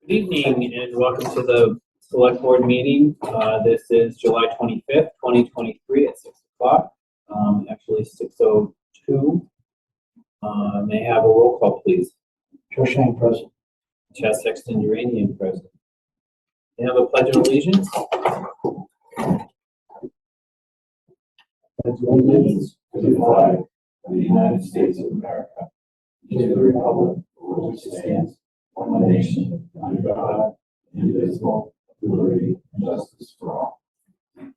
Good evening and welcome to the Select Board meeting. This is July 25th, 2023 at 6 o'clock, actually 6:02. May I have a roll call, please? Shane present. Chad Sexton Uranian present. May I have a pledge of allegiance? Pledge allegiance to the flag of the United States of America, and to the republic for which it stands, one nation, under God, indivisible, with liberty and justice for all. I'd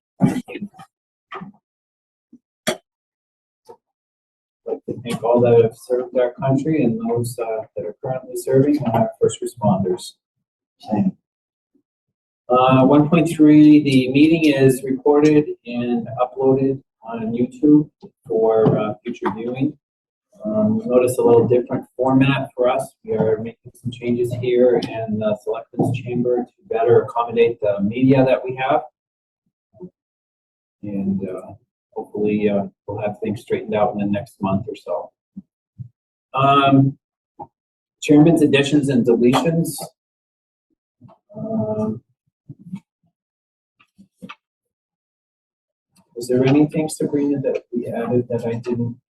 like to thank all that have served our country and those that are currently serving and our first responders. Same. 1.3, the meeting is recorded and uploaded on YouTube for future viewing. Notice a little different format for us. We are making some changes here in the Selectmen's Chamber to better accommodate the media that we have. And hopefully we'll have things straightened out in the next month or so. Chairman's additions and deletions. Was there anything, Sabrina, that we added that I didn't?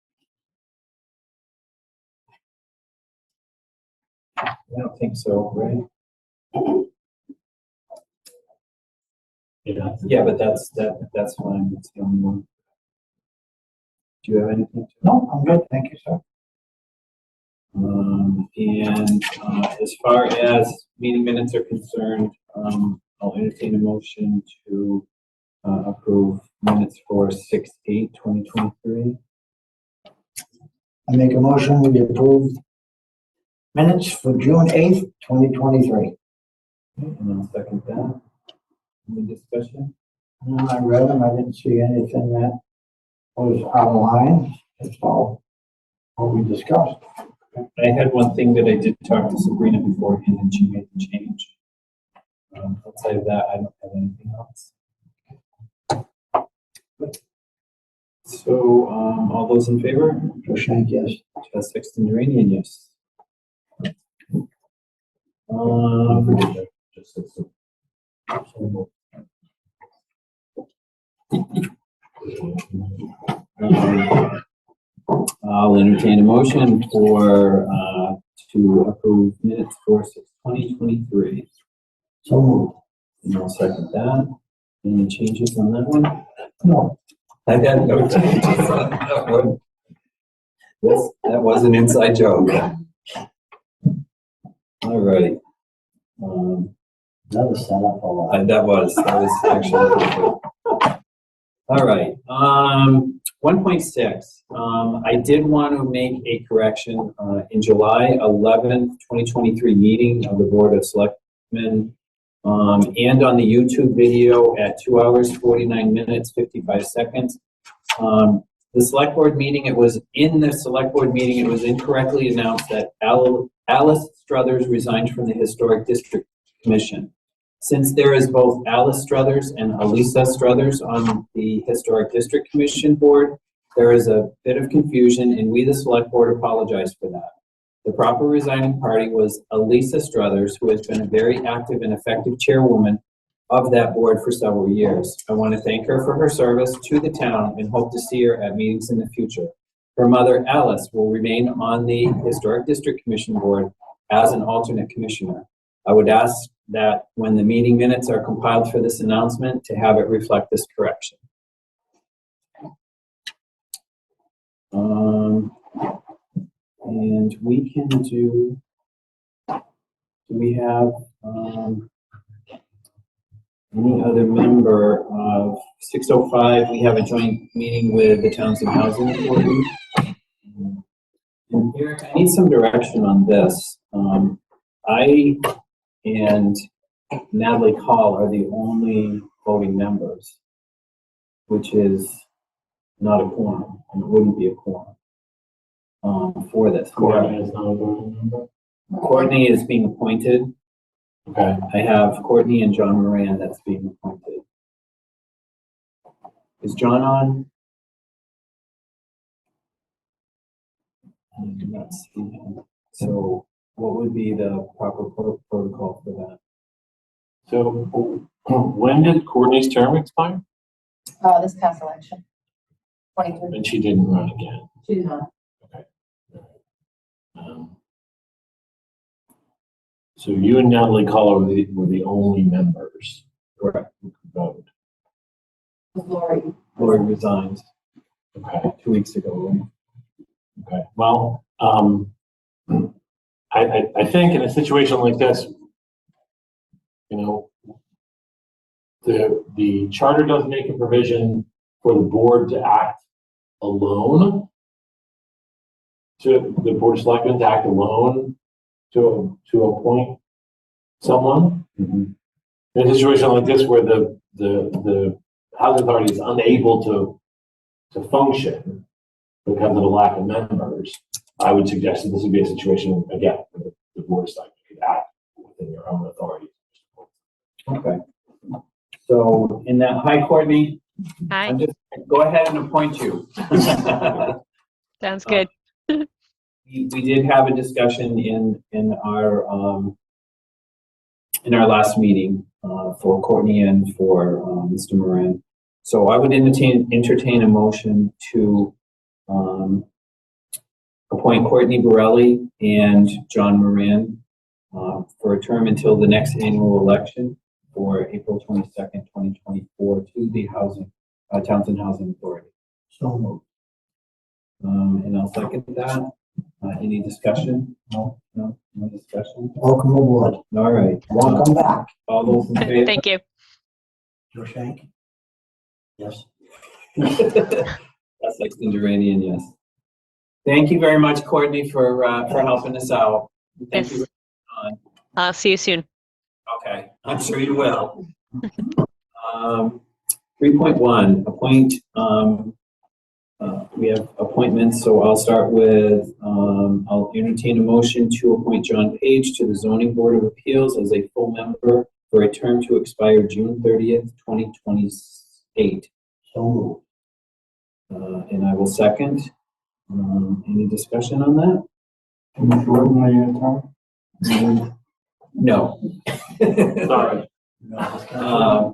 I don't think so, right? Yeah, but that's fine. That's the only one. Do you have anything? No, I'm good. Thank you, sir. And as far as meeting minutes are concerned, I'll entertain a motion to approve minutes for 6/8/2023. I make a motion we approve minutes for June 8th, 2023. And I'll second that. Any discussion? I read them. I didn't see anything that was out of line. It's all what we discussed. I had one thing that I did talk to Sabrina beforehand and she made the change. Outside of that, I don't have anything else. So, all those in favor? Shank, yes. Chad Sexton Uranian, yes. I'll entertain a motion for to approve minutes for 6/20/23. So moved. And I'll second that. Any changes on that one? No. I had no changes on that one. Yes, that was an inside joke. All right. That was set up a lot. That was actually pretty good. All right. 1.6. I did want to make a correction in July 11th, 2023 meeting of the Board of Selectmen and on the YouTube video at 2 hours, 49 minutes, 55 seconds. The Select Board meeting, it was incorrectly announced that Alice Struthers resigned from the Historic District Commission. Since there is both Alice Struthers and Elisa Struthers on the Historic District Commission board, there is a bit of confusion, and we, the Select Board, apologize for that. The proper resigning party was Elisa Struthers, who has been a very active and effective chairwoman of that board for several years. I want to thank her for her service to the town and hope to see her at meetings in the future. Her mother, Alice, will remain on the Historic District Commission board as an alternate commissioner. I would ask that when the meeting minutes are compiled for this announcement to have it reflect this correction. And we can do we have any other member of 6:05? We have a joint meeting with the Townsend Housing Authority. And Eric, I need some direction on this. I and Natalie Call are the only voting members, which is not a quorum, and it wouldn't be a quorum for this. Courtney is not a voting member? Courtney is being appointed. Okay. I have Courtney and John Moran that's being appointed. Is John on? I do not see him. So what would be the proper protocol for that? So when did Courtney's term expire? This past election, 23. And she didn't run again. She did not. Um, So you and Natalie Collar were the only members Correct. who could vote. Lori. Lori resigned Okay. 2 weeks ago. Right? Okay. Well, I think in a situation like this, you know, the charter does make a provision for the board to act alone, to the board of selectmen to act alone to appoint someone. Mhm. In a situation like this where the housing authority is unable to function because of the lack of members, I would suggest that this would be a situation, again, where the board of selectmen could act within your own authority. Okay. So in that, hi Courtney. Hi, I'm just, go ahead and appoint you. sounds good. We did have a discussion in our last meeting for Courtney and for Mr. Moran. So I would entertain a motion to appoint Courtney Borelli and John Moran for a term until the next annual election for April 22nd, 2024 to the Townsend Housing Authority. So moved. And I'll second that. Any discussion? No discussion? Welcome aboard. All right. Welcome back. All those in favor? Thank you. Joe Shank? Yes. That's like Cinderanian, yes. Thank you very much, Courtney, for helping us out. Thank you. I'll see you soon. Okay, I'm sure you will. 3.1, appoint, we have appointments, so I'll start with, I'll entertain a motion to appoint John Page to the Zoning Board of Appeals as a full member for a term to expire June 30th, 2028. So moved. And I will second. Any discussion on that? Can you shorten your term? No. Sorry. I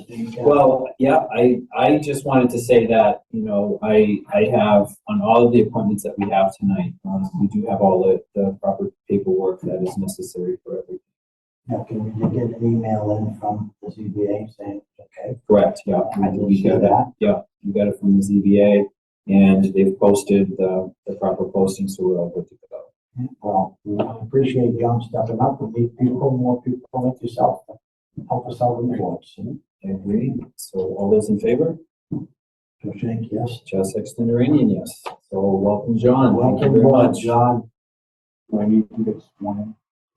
think. Well, yeah, I just wanted to say that, you know, I have, on all of the appointments that we have tonight, we do have all the proper paperwork that is necessary for everything. Now, can we get an email in from the ZBA saying, okay? Correct, yeah. I didn't We see got that. Yeah, you got it from the ZBA, and they've posted the proper posting, so we're all good to go. Well, we appreciate John stepping up and meet people, more people like yourself, to help us out in the boards. I agree. So all those in favor? Joe Shank, yes. Chad Sexton Duranian, yes. So welcome, John. Thank you Welcome very aboard, much. John. Do I need to get sworn in?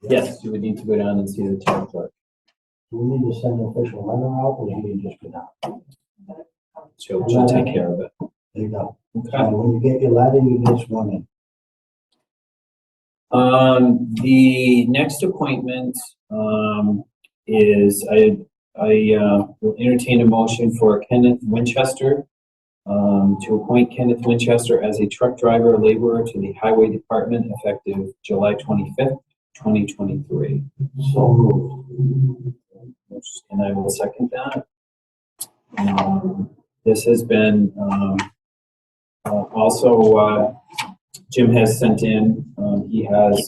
Yes, you would need to go down and see the town clerk. Do we need to send an official letter out, or do we just go down? She'll take care of it. There you go. Okay. So when you get your letter, you get sworn in. The next appointment, is I will entertain a motion for Kenneth Winchester, to appoint Kenneth Winchester as a truck driver laborer to the Highway Department effective July 25th, 2023. So moved. And I will second that. This has been, also, Jim has sent in, he has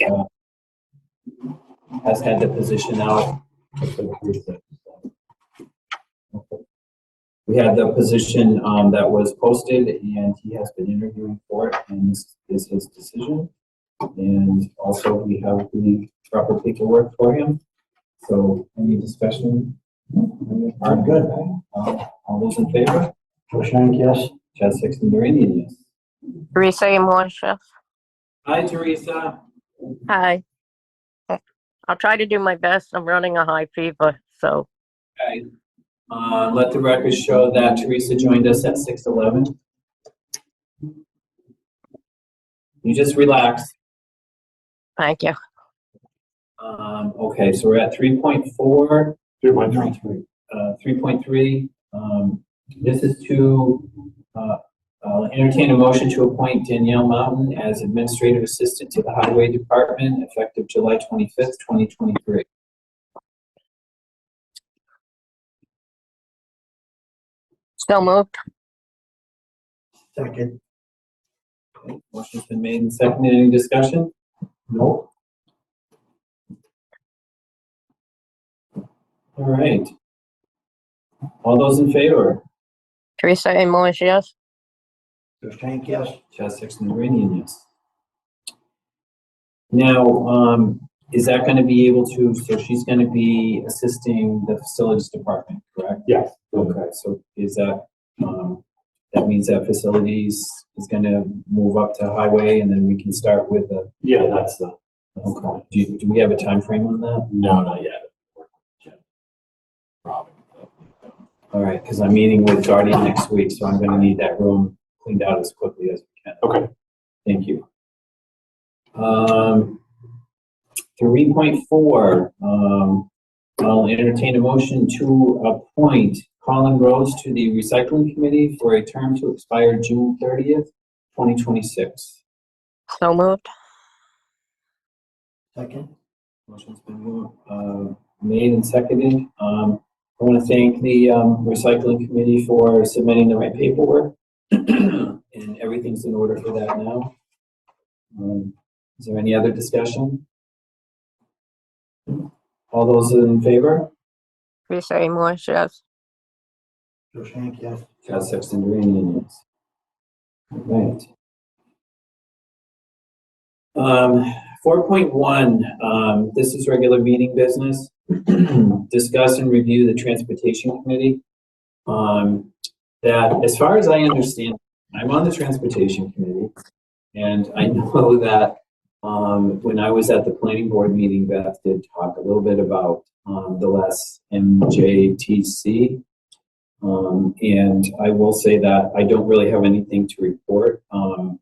had the position out. We had the position that was posted, and he has been interviewing for it, and this is his decision. And also, we have the proper paperwork for him. So, any discussion? I'm good. All those in favor? Joe Shank, yes. Chad Sexton Duranian, yes. Teresa Amorcia. Hi, Teresa. Hi. I'll try to do my best. I'm running a high fever, so Okay. Let the record show that Teresa joined us at 6:11. You just relax. thank you. Okay, so we're at 3.4, 3.3. 3.3. This is to entertain a motion to appoint Danielle Mountain as Administrative Assistant to the Highway Department effective July 25th, 2023. So moved. Second. Okay, motion's been made and seconded. Any discussion? No. All right. All those in favor? Teresa A. Moise, yes. Joe Shank, yes. Chaz Sexton Duranian, yes. Now, is that going to be able to, so she's going to be assisting the facilities department, correct? Yes. Okay, so is that, that means that facilities is going to move up to highway and then we can start with the, Yeah, that's the, okay. Do we have a time frame on that? no, not yet. Probably. All right, because I'm meeting with Guardian next week, so I'm going to need that room cleaned out as quickly as we can. Okay. Thank you. 3.4, I'll entertain a motion to appoint Colin Rose to the Recycling Committee for a term to expire June 30th, 2026. So moved. Second. Motion's been made and seconded. I want to thank the Recycling Committee for submitting the right paperwork, and everything's in order for that now. Is there any other discussion? All those in favor? Teresa A. Moise, yes. Joe Shank, yes. Chaz Sexton Duranian, yes. All right. 4.1, this is regular meeting business. Discuss and review the Transportation Committee. That, as far as I understand, I'm on the Transportation Committee, and I know that when I was at the planning board meeting, Beth did talk a little bit about the last MJTC. And I will say that I don't really have anything to report.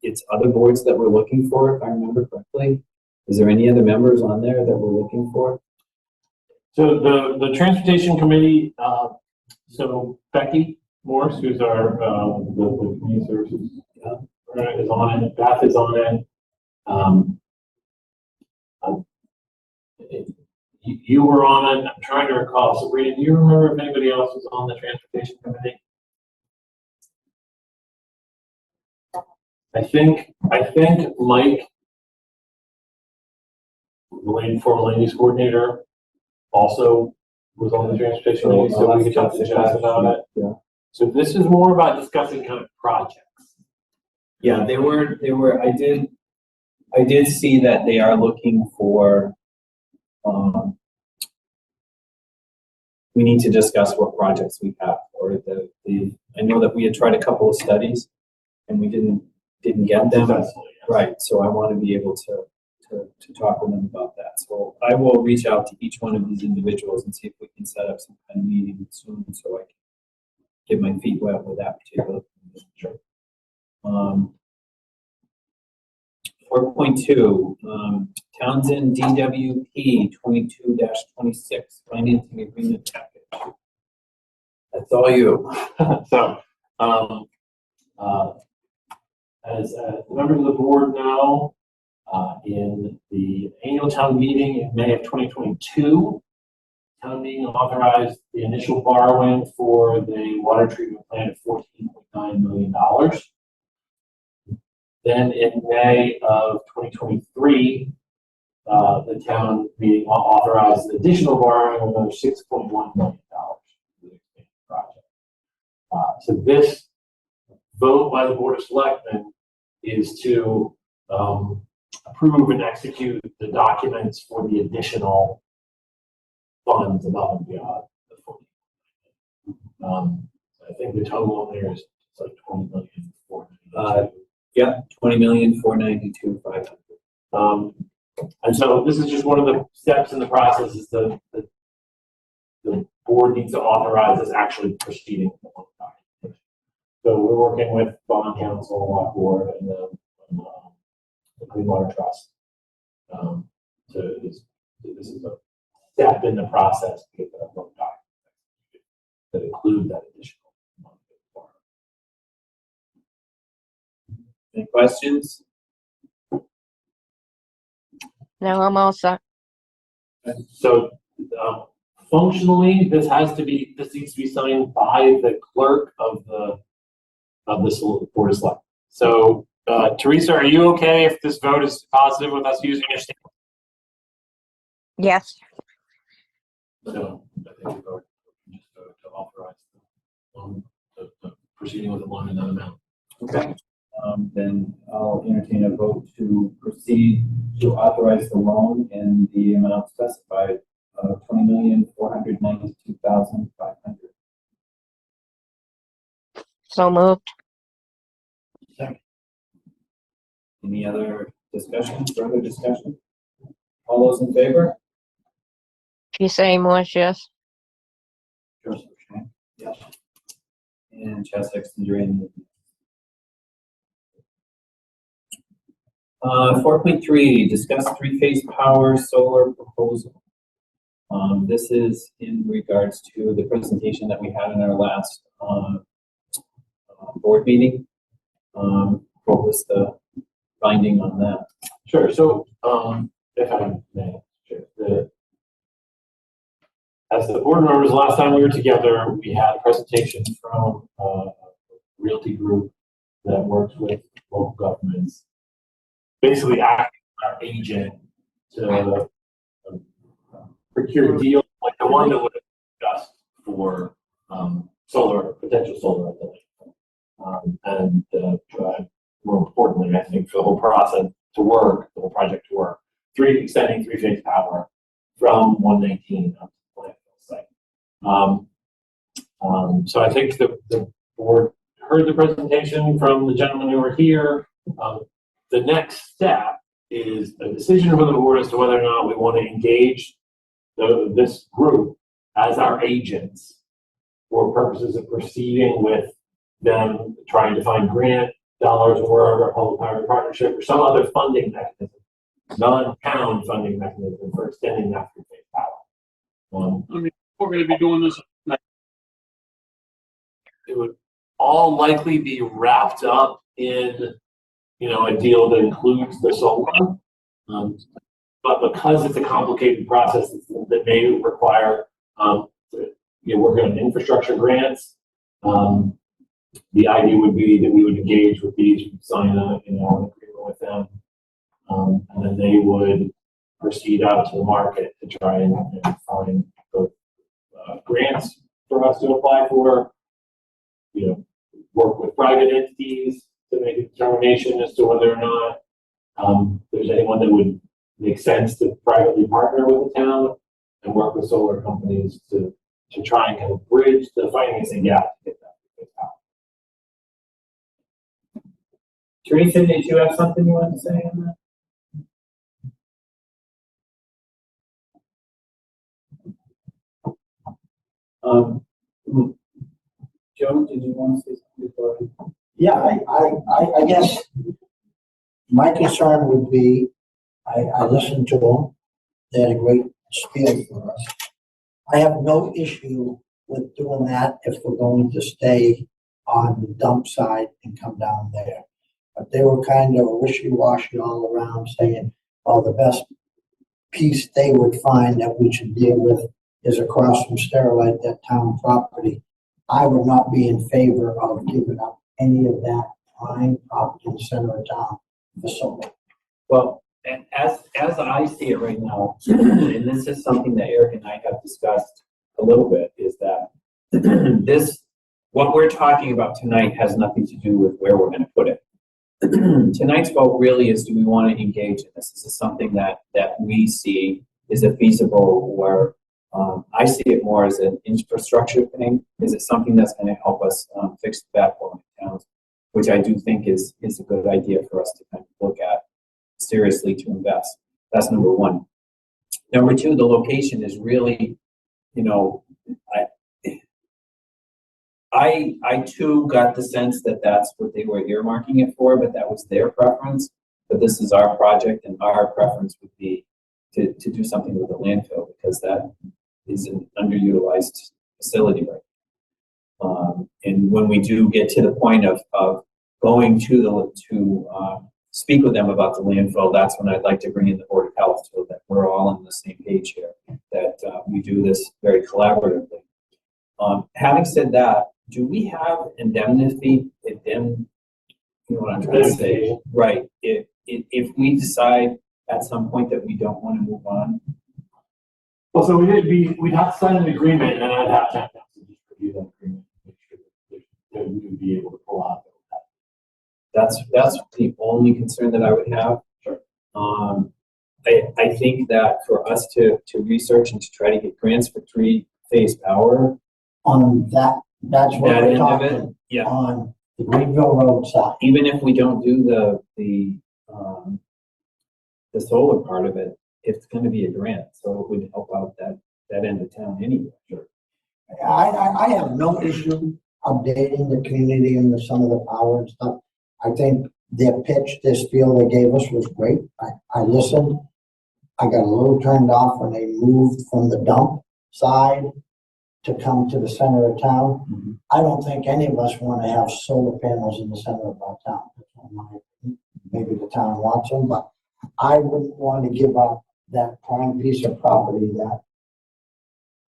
It's other boards that we're looking for, if I remember correctly. Is there any other members on there that we're looking for? So the Transportation Committee, so Becky Morse, who's our, the Community Services, is on it, Beth is on it. You were on it, I'm trying to recall, Sabrina, do you remember if anybody else was on the Transportation Committee? I think Mike, the former land use coordinator, also was on the Transportation Committee, so we could talk to Jess about it. Yeah. So this is more about discussing kind of projects. Yeah, I did see that they are looking for, we need to discuss what projects we have, or I know that we had tried a couple of studies and we didn't get them. Successfully, yes. Right, so I want to be able to talk with them about that. So I will reach out to each one of these individuals and see if we can set up some kind of meeting soon so I can get my feet wet with that particular. Sure. 4.2, Townsend DWP 22-26 financing agreement package. That's all you. So, as members of the board know, in the annual town meeting in May of 2022, town meeting authorized the initial borrowing for the water treatment plant of $14.9 million. Then in May of 2023, the town meeting authorized additional borrowing of another $6.1 million for the expansion project. So this vote by the Board of Selectmen is to approve and execute the documents for the additional funds above and beyond the 14. I think the total on there is like 20 million. Yeah, 20,492,500. And so this is just one of the steps in the process is the board needs to authorize this actually proceeding. So we're working with bond counsel, law board, and the Clean Water Trust. So this is a step in the process to get that loan document that include that additional money. Any questions? No, I'm all set. So functionally, this needs to be signed by the clerk of the Board of Select. So, Teresa, are you okay if this vote is positive with us using your stamp? Yes. So, I think we vote just to authorize the proceeding with the loan in that amount. Okay. Then I'll entertain a vote to proceed to authorize the loan in the amount specified of $20,492,500. So moved. Any other discussion, further discussion? All those in favor? Peace Amos, yes. Joseph Shank, yes. And Chaz Sexton Durant. 4.3, discuss three-phase power solar proposal. This is in regards to the presentation that we had in our last board meeting. What was the finding on that? Sure. So, if I may, sure. As the board members, last time we were together, we had a presentation from a realty group that works with local governments, basically acting as our agent to procure deals like the one that would have discussed for potential solar at the lake. More importantly, I think for the whole process to work, the whole project to work, extending three-phase power from 119 up to the landfill site. So I think the board heard the presentation from the gentlemen who were here. The next step is a decision from the board as to whether or not we want to engage this group as our agents for purposes of proceeding with them trying to find grant dollars or a public-private partnership or some other funding mechanism, non-town funding mechanism for extending that three-phase power. We're going to be doing this. It would all likely be wrapped up in, a deal that includes the solar. But because it's a complicated process that may require, working on infrastructure grants, the idea would be that we would engage with these, sign an agreement with them, and then they would proceed out to the market to try and find both grants for us to apply for, work with private entities to make a determination as to whether or not there's anyone that would make sense to privately partner with the town and work with solar companies to try and kind of bridge the financing gap to get that out. Teresa, did you have something you wanted to say on that? Joe, did you want to say something before? Yeah, I guess my concern would be, I listened to them. They had a great spiel for us. I have no issue with doing that if we're going to stay on the dump side and come down there. But they were kind of wishy-washy all around, saying, well, the best piece they would find that we should deal with is across from Sterilite, that town property. I would not be in favor of giving up any of that prime property in the center of town for solar. Well, and as I see it right now, and this is something that Eric and I have discussed a little bit, is that what we're talking about tonight has nothing to do with where we're going to put it. Tonight's vote really is, do we want to engage in this? This is something that we see is a feasible, where I see it more as an infrastructure thing. Is it something that's going to help us fix the backbone of towns, which I do think is a good idea for us to kind of look at seriously to invest. That's number one. Number two, the location is really, I too got the sense that that's what they were earmarking it for, but that was their preference. But this is our project, and our preference would be to do something with the landfill, because that is an underutilized facility right now. And when we do get to the point of going to speak with them about the landfill, that's when I'd like to bring in the Board of Health so that we're all on the same page here, that we do this very collaboratively. Having said that, do we have indemnity, you know what I'm trying to say? Right, if we decide at some point that we don't want to move on, Well, so we'd have to sign an agreement, and I'd have to have to just review that agreement, make sure that we would be able to pull out. that's the only concern that I would have. Sure. I think that for us to research and to try to get grants for three-phase power, On that's what that we're end of it, talking, yeah. on the Greenville Road side. Even if we don't do the solar part of it, it's going to be a grant, so it would help out that end of town anyway. Sure. I have no issue updating the community and some of the power and stuff. I think their pitch, this field they gave us was great. I listened. I got a little turned off when they moved from the dump side to come to the center of town. Mm-hmm. I don't think any of us want to have solar panels in the center of our town. That's not my opinion. Maybe the town wants them, but I wouldn't want to give up that prime piece of property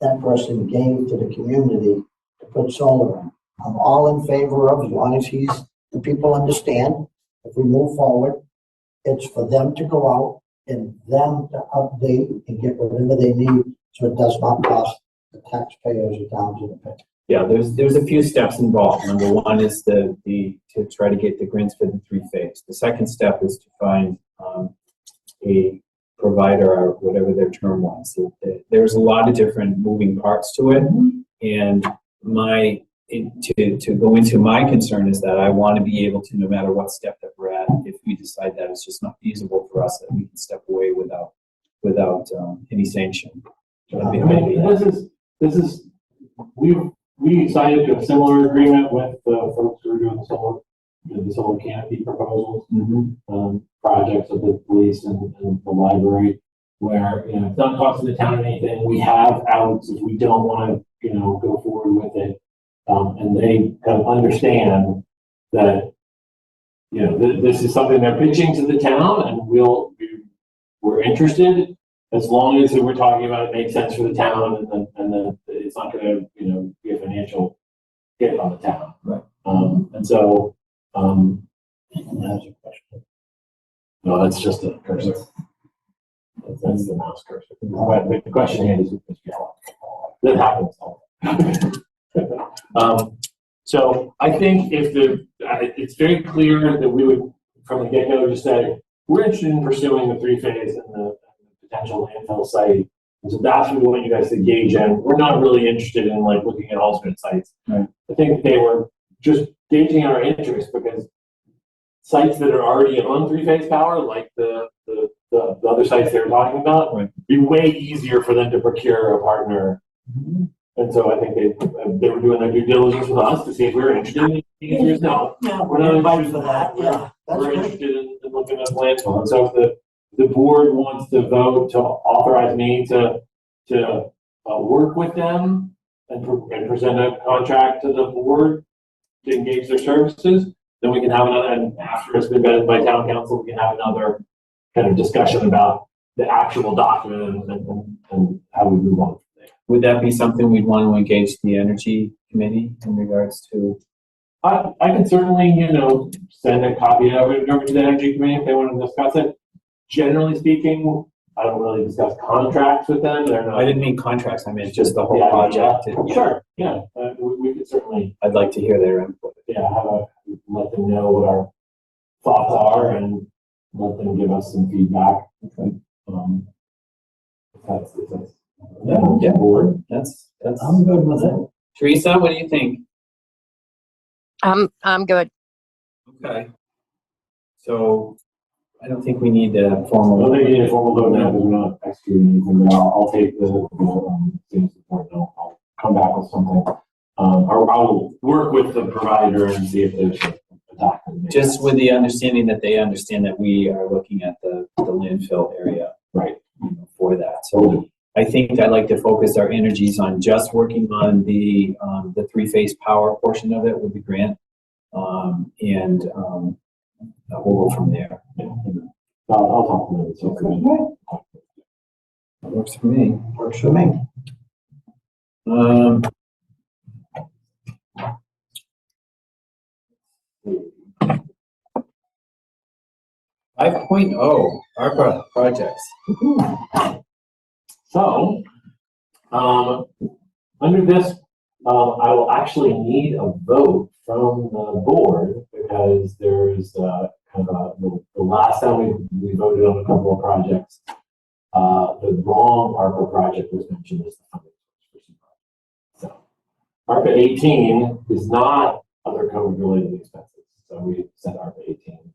that person gave to the community to put solar in. I'm all in favor of, as long as the people understand, if we move forward, it's for them to go out and them to update and get whatever they need, so it does not cost the taxpayers or down to the pit. Yeah, there's a few steps involved. Number one is to try to get the grants for the three-phase. The second step is to find a provider, or whatever their term was. There's a lot of different moving parts to it, and to go into my concern is that I want to be able to, no matter what step that we're at, if we decide that it's just not feasible for us, that we can step away without any sanction. I mean, this is we signed into a similar agreement with the folks who are doing the solar canopy proposals, projects of the police and the library, where, you know, it's not costing the town anything. We have outs if we don't want to, you know, go forward with it. And they kind of understand that, you know, this is something they're pitching to the town, and we're interested, as long as we're talking about it makes sense for the town, and then it's not going to, you know, be a financial hit on the town. Right. And so, That's a question. no, that's just a cursor. That's the mouse cursor. But the question here is, that happens. So I think it's very clear that we would, from the get-go, just say, we're interested in pursuing the three-phase and the potential landfill site. And so that's what we want you guys to gauge in. We're not really interested in like looking at alternate sites. Right. I think they were just gauging our interest, because sites that are already on three-phase power, like the other sites they were talking about, Right. be way easier for them to procure a partner. And so I think they were doing their due diligence with us to see if we were interested in it. No, Yeah, we're not invited interested for in that. that. Yeah, that's We're good. interested in looking at landfill. And so if the board wants to vote to authorize me to work with them and present a contract to the board to engage their services, then we can have another, and after it's been vetted by town council, we can have another kind of discussion about the actual document and how we move on. Would that be something we'd want to engage the energy committee in regards to? I can certainly, you know, send a copy of it over to the energy committee if they want to discuss it. Generally speaking, I don't really discuss contracts with them. They're not. I didn't mean contracts, I meant just the whole Yeah, project. yeah. Sure, yeah, we could certainly, I'd like to hear their input. yeah, let them know what our thoughts are and let them give us some feedback. Okay. If that's Yeah. board. That's. I'm good with it. Teresa, what do you think? I'm good. Okay. So I don't think we need a I formal. don't think you need a formal vote now because we're not executing anything, but I'll take the things support and I'll come back with something. Or I'll work with the provider and see if there's a document. Just with the understanding that they understand that we are looking at the landfill area, Right. For that. So I think I'd like to focus our energies on just working on the three-phase power portion of it with the grant. we'll go from there. I'll talk to them. It's okay. That works for me. Works for me. Um, 5.0, ARPA projects. So, under this, I will actually need a vote from the board because there's kind of the last time we voted on a couple of projects, the wrong ARPA project was mentioned as the funding source for some projects. So, ARPA 18 is not other COVID-related expenses. So we said ARPA 18.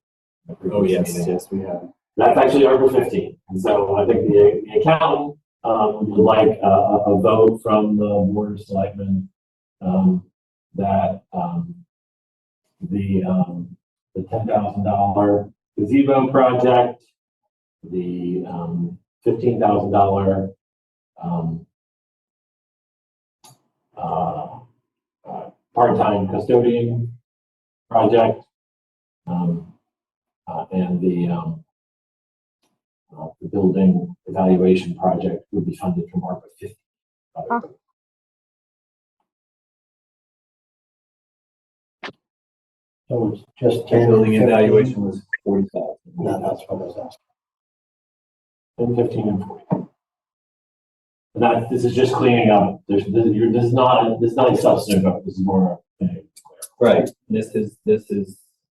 Oh, yes, yes, we have. That's actually ARPA 15. And so I think the accountant would like a vote from the Board of Selectmen that the $10,000 gazebo project, the $15,000 part-time custodian project, and the building evaluation project would be funded from ARPA 50. So it's just The 10. building 15. evaluation was 40,000. No, that's what I was asking. 10, 15, and 40. And that, this is just cleaning up. This is not a substantive vote. This is more of a Right, this is, the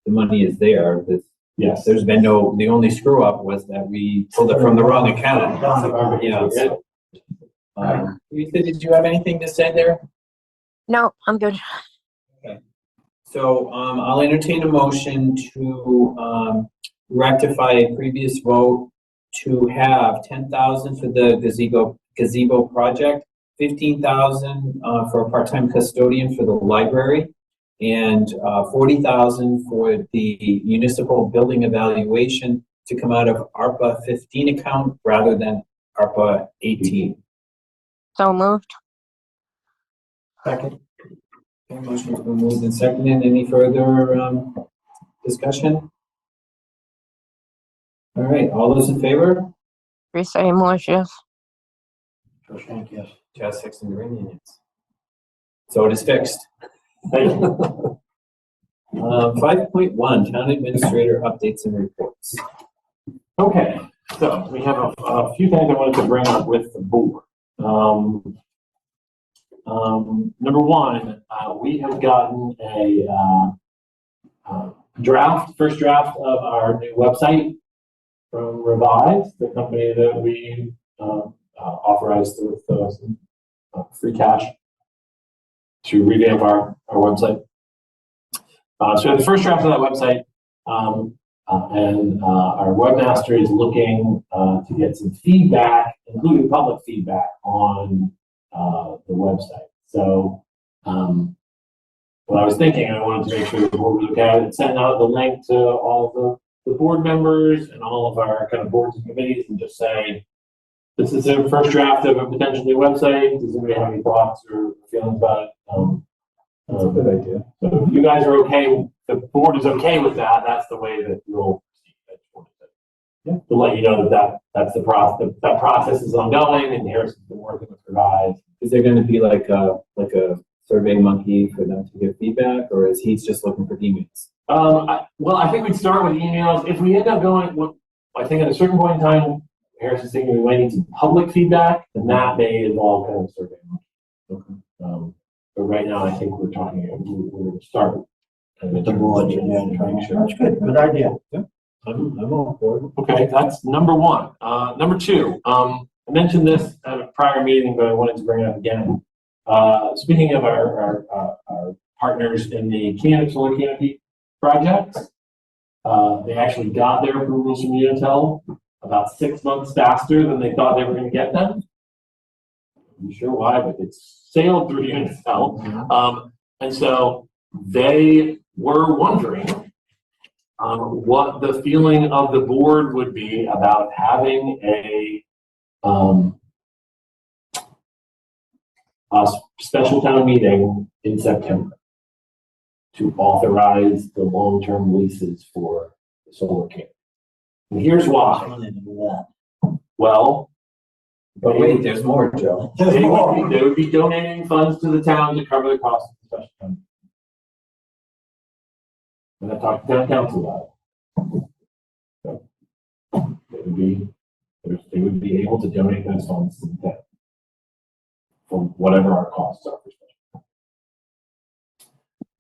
money is there, yes. there's been the only screw up was that we pulled it from the wrong account. Yeah. So, Lisa, did you have anything to say there? No, I'm good. So, I'll entertain a motion to, rectify a previous vote to have 10,000 for the gazebo project, 15,000, for a part-time custodian for the library, and 40,000 for the municipal building evaluation to come out of ARPA 15 account rather than ARPA 18. So moved. Second. Okay, motion's been moved and seconded. Any further discussion? All right, all those in favor? Teresa Amores, yes. Joe Shank, yes. Chaz Sexton Duranian, yes. So it is fixed. Thank you. 5.1, town administrator updates and reports. Okay, so we have a few things I wanted to bring up with the board. Number one, we have gotten a first draft of our new website from Revise, the company that we authorized with some free cash to revamp our website. So we have the first draft of that website, and our webmaster is looking to get some feedback, including public feedback, on the website. So what I was thinking, I wanted to make sure the board was okay and send out the link to all the board members and all of our kind of boards and committees and just say, this is the first draft of a potential new website. Does anybody have any thoughts or feelings about it? That's a good idea. So if you guys are okay, the board is okay with that, that's the way that we'll proceed. I just wanted to let you know that's the process. That process is ongoing, and Harrison's been working with Revise. Is there going to be like a survey monkey for them to give feedback, or is he just looking for emails? Well, I think we'd start with emails. If we end up going, I think at a certain point in time, Harrison's thinking we might need some public feedback, and that may involve kind of a survey monkey. Okay. But right now, I think we're going to start With the board, yeah, trying to, that's good, good idea. Yeah, I'm all for it. Okay, that's number one. Number two, I mentioned this at a prior meeting, but I wanted to bring it up again. Speaking of our partners in the solar canopy projects, they actually got their approvals from Unitil about 6 months faster than they thought they were going to get them. I'm sure why, but it's sailed through Unitil. And so they were wondering what the feeling of the board would be about having a special town meeting in September to authorize the long-term leases for the solar canopy. And here's why. Yeah. Well, But wait, there's more, Joe. they would be donating funds to the town to cover the cost of the special permit. And I talked to town council about it. So, they would be able to donate those funds to the town for whatever our costs are for special permit.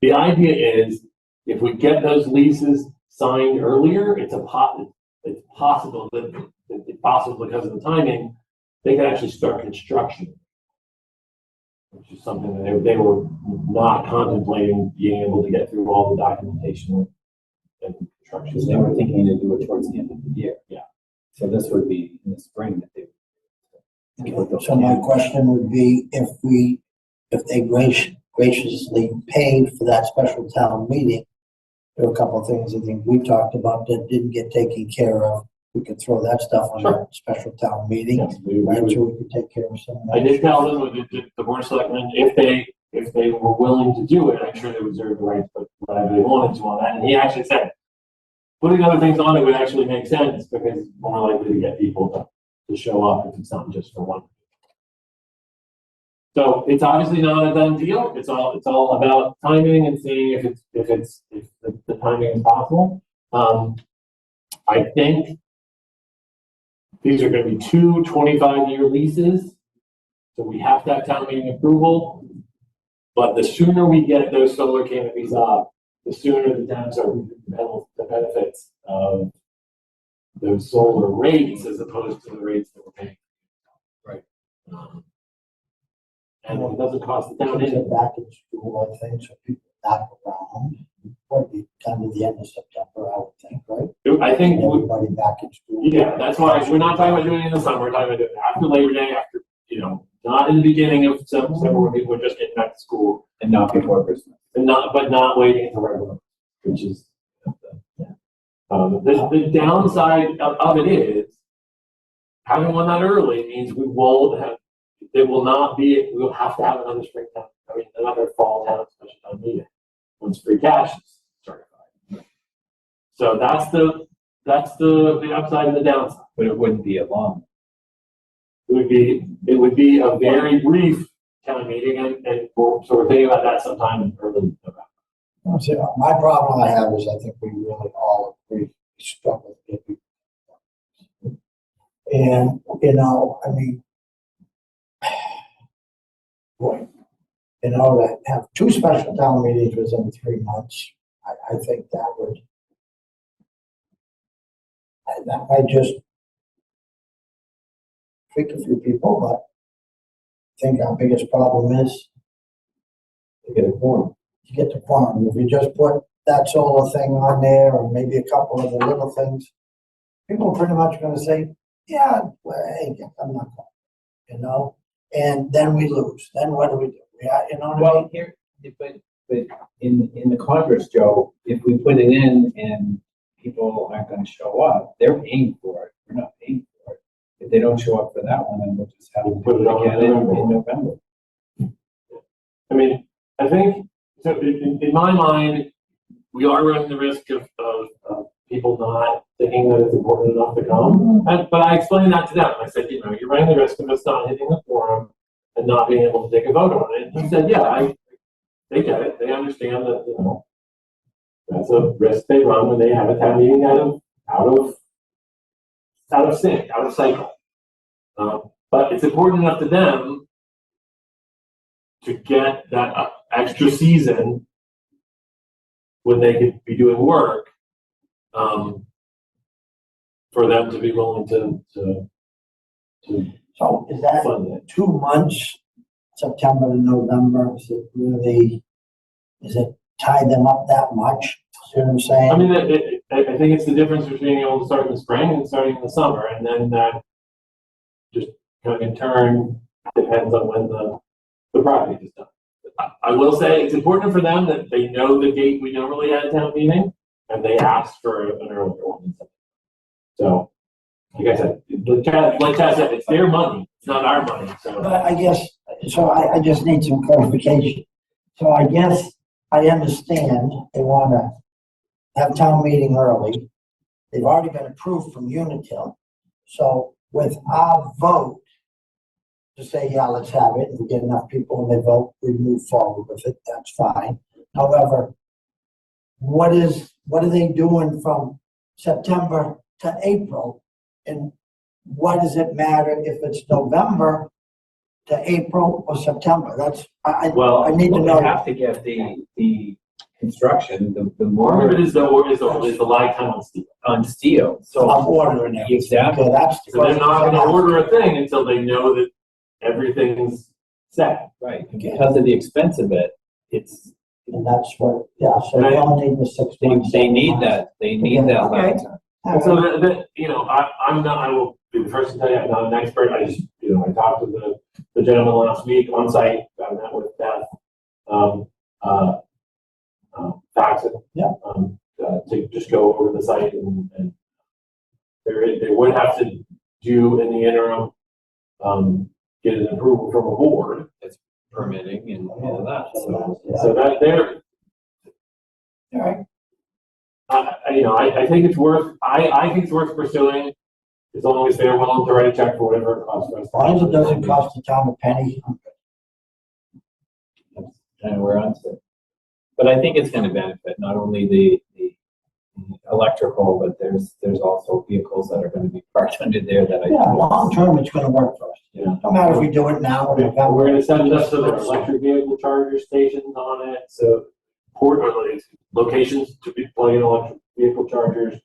The idea is, if we get those leases signed earlier, it's possible that it's possible because of the timing, they could actually start construction, which is something that they were not contemplating being able to get through all the documentation and construction. Because they were thinking to do it towards the end of the year. Yeah. So this would be in the spring that they. So my question would be, if they graciously paid for that special town meeting, there were a couple of things I think we talked about that didn't get taken care of. We could throw that stuff on that special town meeting, Yes, right, so we could take care of some of I that. did tell them, the board of selectmen, if they were willing to do it, I'm sure they reserved the right to put whatever they wanted to on that. And he actually said, putting other things on it would actually make sense because it's more likely to get people to show up if it's not just for one. So it's obviously not a done deal. It's all about timing and seeing if the timing is possible. I think these are going to be two 25-year leases, so we have to have town meeting approval. But the sooner we get those solar canopies up, the sooner the towns are reaping the benefits of those solar rates as opposed to the rates that we're paying. Right. And it doesn't cost the town Get anything. back in school, I think, so people back around, would be kind of the end of September, I would think, right? I think, Everybody back in school. yeah, that's why we're not talking about doing it in the summer, we're talking about doing it after Labor Day, after, not in the beginning of September when people are just getting back to school. And not before Christmas. But not waiting until regular, which is, the downside of it is, having one that early means we won't have, we'll have to have another another fall town special town meeting once free cash is certified. So that's the upside and the downside. But it wouldn't be a long. It would be a very brief town meeting and so we're thinking about that sometime in early November. So my problem I have is I think we really all agree we struggle to get people. And, I mean, boy, to have two special town meetings within 3 months, I think that might just freak a few people, but I think our biggest problem is To get a quorum. to get the quorum. If you just put that solar thing on there, or maybe a couple of the little things, people are pretty much gonna say, yeah, well, hey, I'm not going, and then we lose. Then what do we do? Yeah, what I mean? Well, here, but in the Congress, Joe, if we put it in and people aren't gonna show up, they're paying for it. We're not paying for it. If they don't show up for that one, then we'll just have to Put it on again in November. I mean, I think, so in my mind, we are running the risk of people not thinking that it's important enough to come. But I explained that to them. I said, you're running the risk of us not hitting the quorum and not being able to take a vote on it. And he said, yeah, they get it. They understand that, that's a risk they run when they have a town meeting out of sync, out of cycle. But it's important enough to them to get that extra season when they could be doing work, for them to be willing to So is that fund it. 2 months, September to November? Is it tie them up that much? See what I'm saying? I mean, I think it's the difference between being able to start in the spring and starting in the summer, and then that just kind of in turn depends on when the project is done. I will say it's important for them that they know the date we normally had a town meeting, and they asked for an earlier one. So, like I said, like Chad said, it's their money, it's not our money. So, But I guess, so I just need some clarification. So I guess I understand they want to have town meeting early, they've already been approved from Unitil. So with our vote, to say, yeah, let's have it, if we get enough people and they vote, we move forward with it, that's fine. However, what are they doing from September to April? And why does it matter if it's November to April or September? That's, I need to They know. have to get the construction, the Part more of it is the lag time on steel. on steel, so. I'm ordering it. Exactly. Okay, that's the So they're not question. gonna order a thing until they know that everything's set. Right, and because of the expense of it, it's, And that's what, yeah, so they all need the 6 months. they need that lag Okay. time. And so that, you know, I will be the first to tell you, I'm not an expert. I just, you know, I talked to the gentleman last week on site, I met with Beth, Faxon. Yeah. To just go over the site and they would have to do in the interim, get an approval from a board. Permitting and all of that, so. So that there, All right. you know, I think it's worth, I think it's worth pursuing as long as they're willing to write a check for whatever it costs for us. As long as it doesn't cost the town a penny. And we're on to it. But I think it's gonna benefit not only the electrical, but there's also vehicles that are gonna be parked under there that I. Yeah, long term, it's gonna work for us. Yeah. No matter if we do it now or November. We're gonna set it up so there are electric vehicle charger stations on it, so locations to be plugging electric vehicle chargers.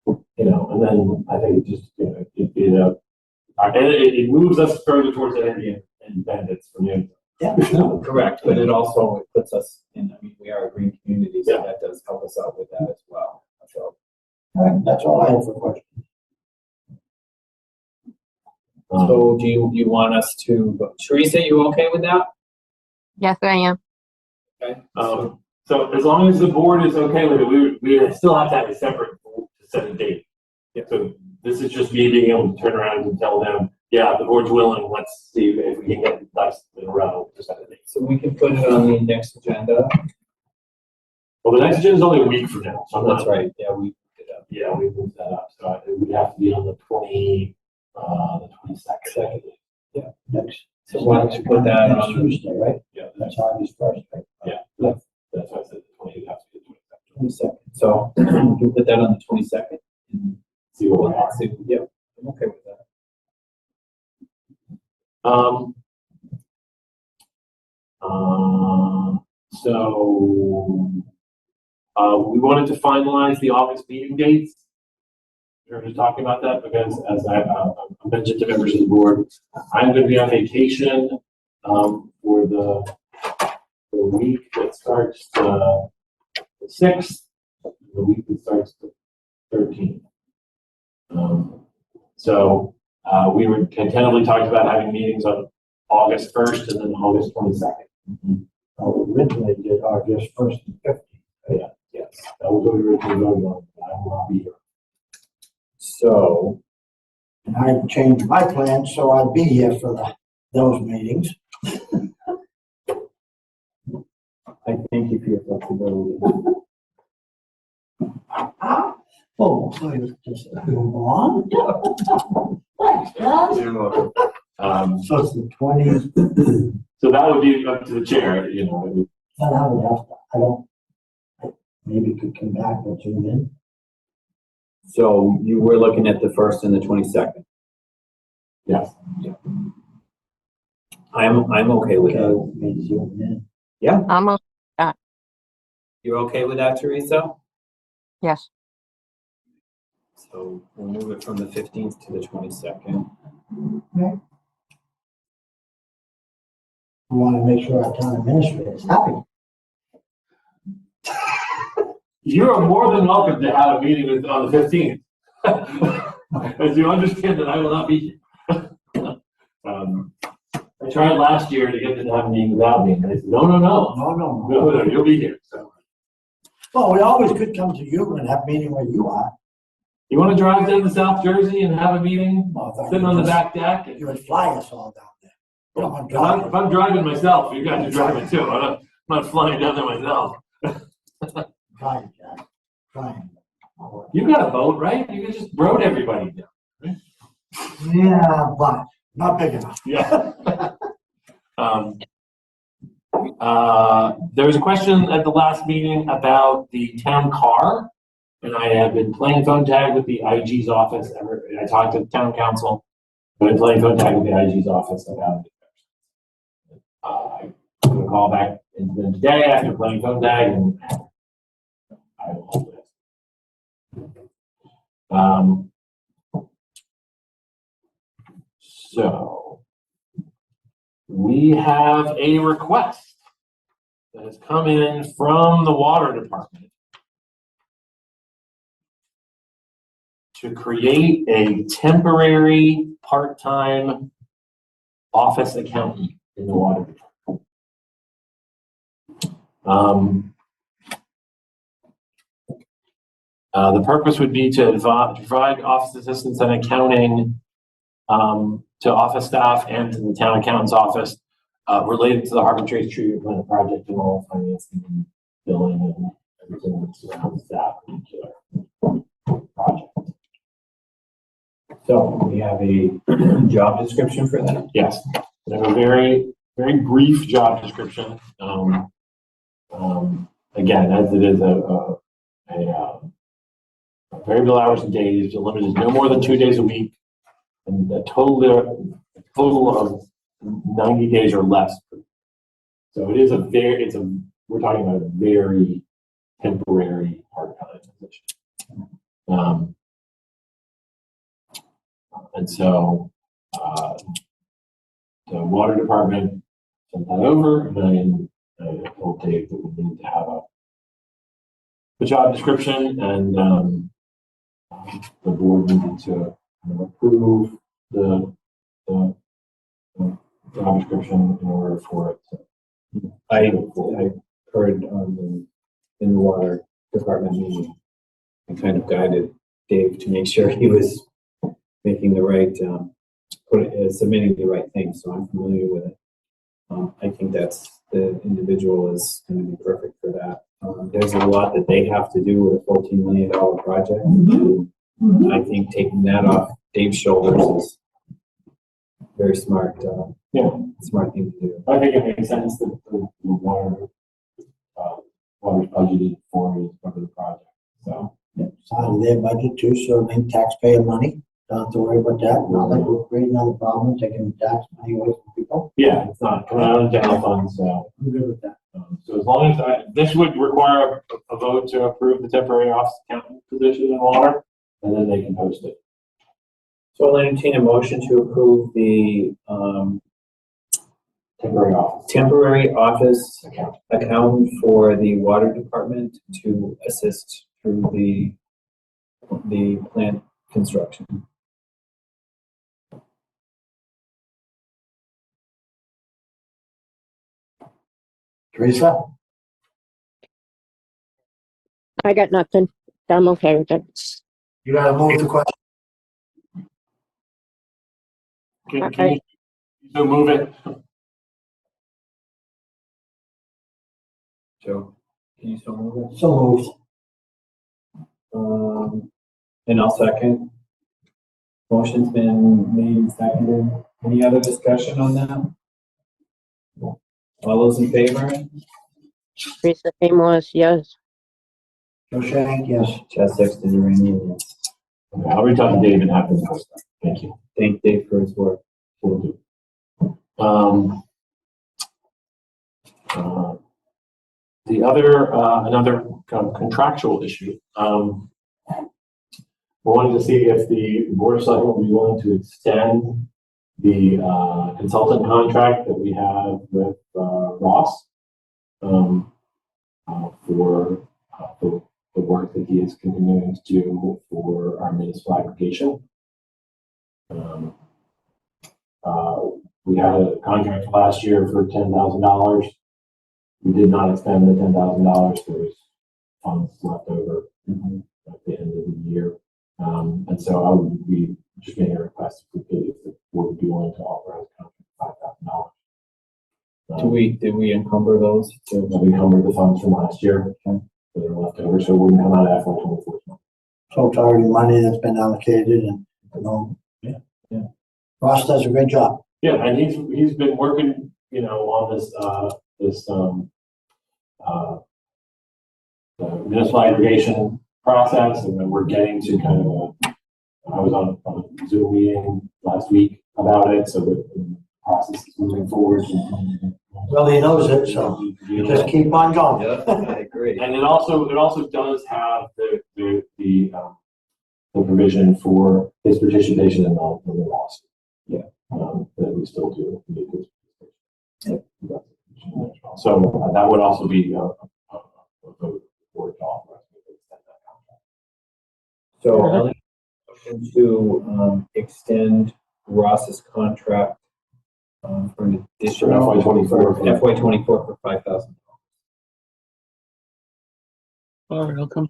You know, and then I think it just, you know, and it moves us further towards energy independence from you. Yeah. Correct, but it also puts us in, I mean, we are a green community, so Yeah. that does help us out with that as well, so. All right, that's all I have for questions. So do you want us to, Teresa, you okay with that? Yes, I am. Okay. So as long as the board is okay with it, we still have to have a separate vote to set a date. Yeah. So this is just me being able to turn around and tell them, yeah, the board's willing, let's see if we can get ducks in a row to set a date. So we can put it on the next agenda. Well, the next agenda is only a week from now, so I'm That's not, right, yeah, we did that. yeah, we moved that up, so it would have to be on the 22nd. Next. So why don't you put that Next on? Tuesday, right? Yeah, That's August 1st, right? yeah, that's why I said the 20th has to be the 22nd. So we can put that on the 22nd. 22nd. See where we are. Yeah, I'm okay with that. So we wanted to finalize the August meeting dates. We're just talking about that because as I mentioned to members of the board, I'm going to be on vacation for the week that starts the 6th, the week that starts the 13th. So we were tentatively talked about having meetings on August 1st and then August 22nd. Originally did August 1st and 15th. Yes, that was what we originally voted on, but I will not be here. So, And I changed my plans, so I'd be here for those meetings. I thank you for your flexibility. Oh, so you just move on? Thanks, guys. You're welcome. So it's the 20th. So that would be up to the chair, you know. it would- Then I would have to, maybe could come back or zoom in. So you were looking at the 1st and the 22nd. Yes. I'm okay with Okay, that. maybe zoom in. Yeah, Almost, you're okay with that, Teresa? yes. So we'll move it from the 15th to the 22nd. We want to make sure our town administrator is happy. You are more than welcome to have a meeting on the 15th. As you understand that I will not be here. I tried last year to get them to have a meeting without me, and they said, no, No. you'll be here. So, Well, we always could come to you and have a meeting where you are. you want to drive down to South Jersey and have a meeting, Well, if I sitting on the could back deck? You would fly us all down there. You don't want to If I'm driving myself, you guys are driving too. I'm not flying down there myself. Trying, Jack. Trying. You got a boat, right? You can just road everybody down. Yeah, but not big enough. Yeah. There was a question at the last meeting about the town car, and I have been playing phone tag with the IG's office. I talked to the town council, but I'm playing phone tag with the IG's office about it. I'm going to call back into them today after playing phone tag, and I will hold it. So we have a request that has come in from the water department to create a temporary part-time office accountant in the water department. The purpose would be to provide office assistance and accounting to office staff and to the town accountant's office related to the Harbor Trace Treatment Plant project and all financing and billing and everything that surrounds that particular project. So we have a job description for that. Yes, we have a very, very brief job description. Again, as it is a variable hours and days, the limit is no more than 2 days a week, and a total of 90 days or less. So it is we're talking about a very temporary part-time position. And so the water department sent that over, and I told Dave that we need to have a job description, and the board needed to approve the job description in order for it to. I heard in the water department meeting, I kind of guided Dave to make sure he was making the right, submitting the right thing, so I'm familiar with it. I think the individual is going to be perfect for that. There's a lot that they have to do with a $14 million project. And I think taking that off Dave's shoulders is very smart, smart thing to do. I think it makes sense that the water's budgeted for the project. So It's out of their budget too, so I mean taxpayer money, don't have to worry about that. Not like we're creating another problem, taking tax money away from people. yeah, it's not coming out of the general fund, so. I'm good with that. So as long as this would require a vote to approve the temporary office accountant position in water, and then they can post it. So I'll entertain a motion to approve the temporary office accountant for the water department to assist through the plant construction. Teresa? I got nothing. I'm okay with it. You gotta move the question. Can you so move it? Joe, can you still move So moved. it? And I'll second. Motion's been made and seconded. Any other discussion on that? All those in favor? Teresa Amos, yes. Joe Shank, yes. Chad Sexton, Uranian, yes. Okay, I'll reach out to Dave and have them post that. Thank you. Thank Dave for his work. Will do. The other, another kind of contractual issue. We wanted to see if the Board of Selectmen would be willing to extend the consultant contract that we have with Ross for the work that he is continuing to do for our municipal aggregation. We had a contract last year for $10,000. We did not expend the $10,000. There was funds left over at the end of the year. And so I would be just making a request if the board would be willing to authorize a contract of $5,000. Did we encumber those? So we encumbered the funds from last year that are left over, so it wouldn't come out of FY24. So it's already money that's been allocated and, you know, Yeah. Ross does a great job. Yeah, and he's been working, you know, on this municipal aggregation process, and then we're getting to kind of I was on a Zoom meeting last week about it, so the process is moving forward. Well, he knows it, so you just keep on going. Yeah, I agree. And it also does have the provision for his participation in the lawsuit. Yeah. That we still do. So that would also be a vote for it to authorize me to extend that contract. So I'll make a motion to extend Ross's contract for an additional For FY24. FY24 for $5,000. All right, I'll come.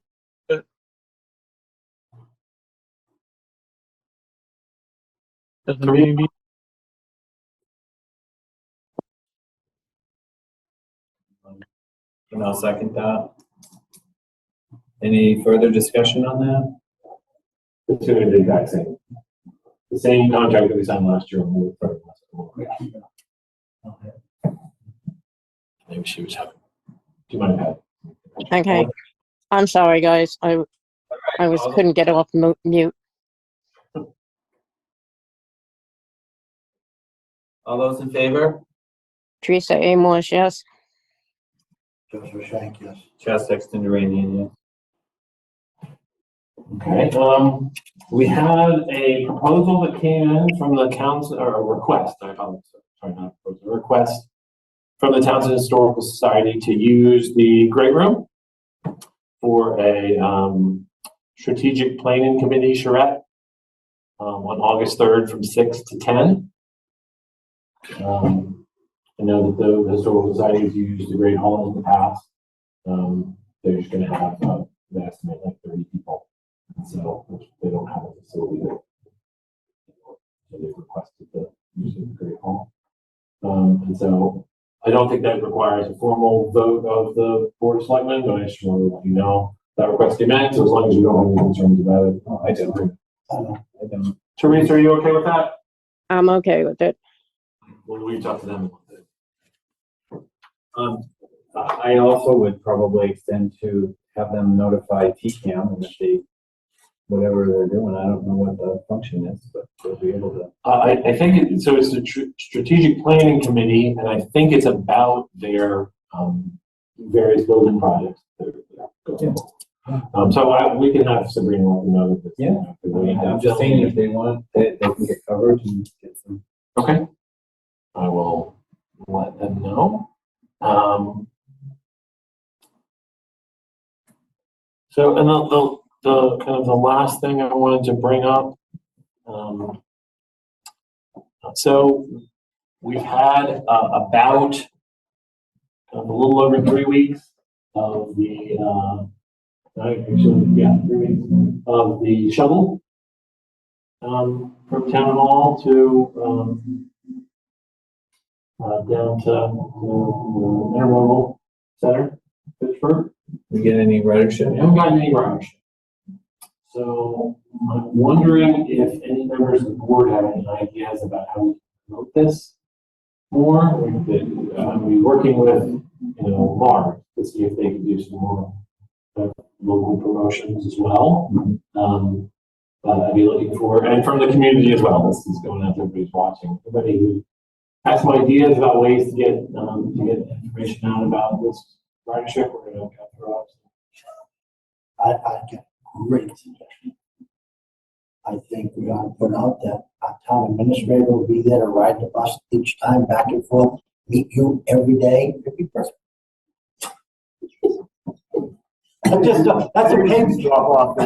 Does the meeting be? And I'll second that. Any further discussion on that? It's going to be the exact same. The same contract that we signed last year. Maybe she was having. Do you mind if I had? Okay. I'm sorry, guys. I couldn't get off mute. All those in favor? Teresa Amos, yes. Joseph Shank, yes. Chad Sexton Duranian, yes. Okay, we had a proposal that came in from the council, or a request, I apologize, sorry, not a proposal, a request from the Townsend Historical Society to use the great room for a strategic planning committee charrette on August 3rd from 6 to 10. I know that the Historical Society has used the Great Hall in the past. They're just going to have, they estimate like 30 people. So they don't have a facility that, so they've requested the use of the Great Hall. And so I don't think that requires a formal vote of the Board of Selectmen, but I just want to let you know that request came in, so as long as you don't have any concerns about it. Oh, I don't. I don't. Teresa, are you okay with that? I'm okay with it. We'll reach out to them. I also would probably extend to have them notify TCAM and if they, whatever they're doing, I don't know what the function is, but they'll be able to. I think so. It's a strategic planning committee, and I think it's about their various building projects. So we can have Sabrina let them know that. Yeah. I'm just saying if they want, they can get coverage and get some. Okay. I will let them know. So, and the kind of the last thing I wanted to bring up. So we've had about a little over 3 weeks of the, actually, yeah, 3 weeks of the shuttle from Town Hall to down to the Intermodal Center, Pittsburgh. We get any ridership? We haven't gotten any ridership. So I'm wondering if any members of the board have any ideas about how we can promote this more. We've been working with, Mark to see if they can do some more local promotions as well. I'd be looking for, and from the community as well. This is going out to everybody's watching. Everybody who has some ideas about ways to get information out about this ridership, we're going to go through up. I get a great suggestion. I think we ought to put out that our town administrator will be there to ride the bus each time back and forth, meet you every day. It'd be perfect. That's a payback drop off.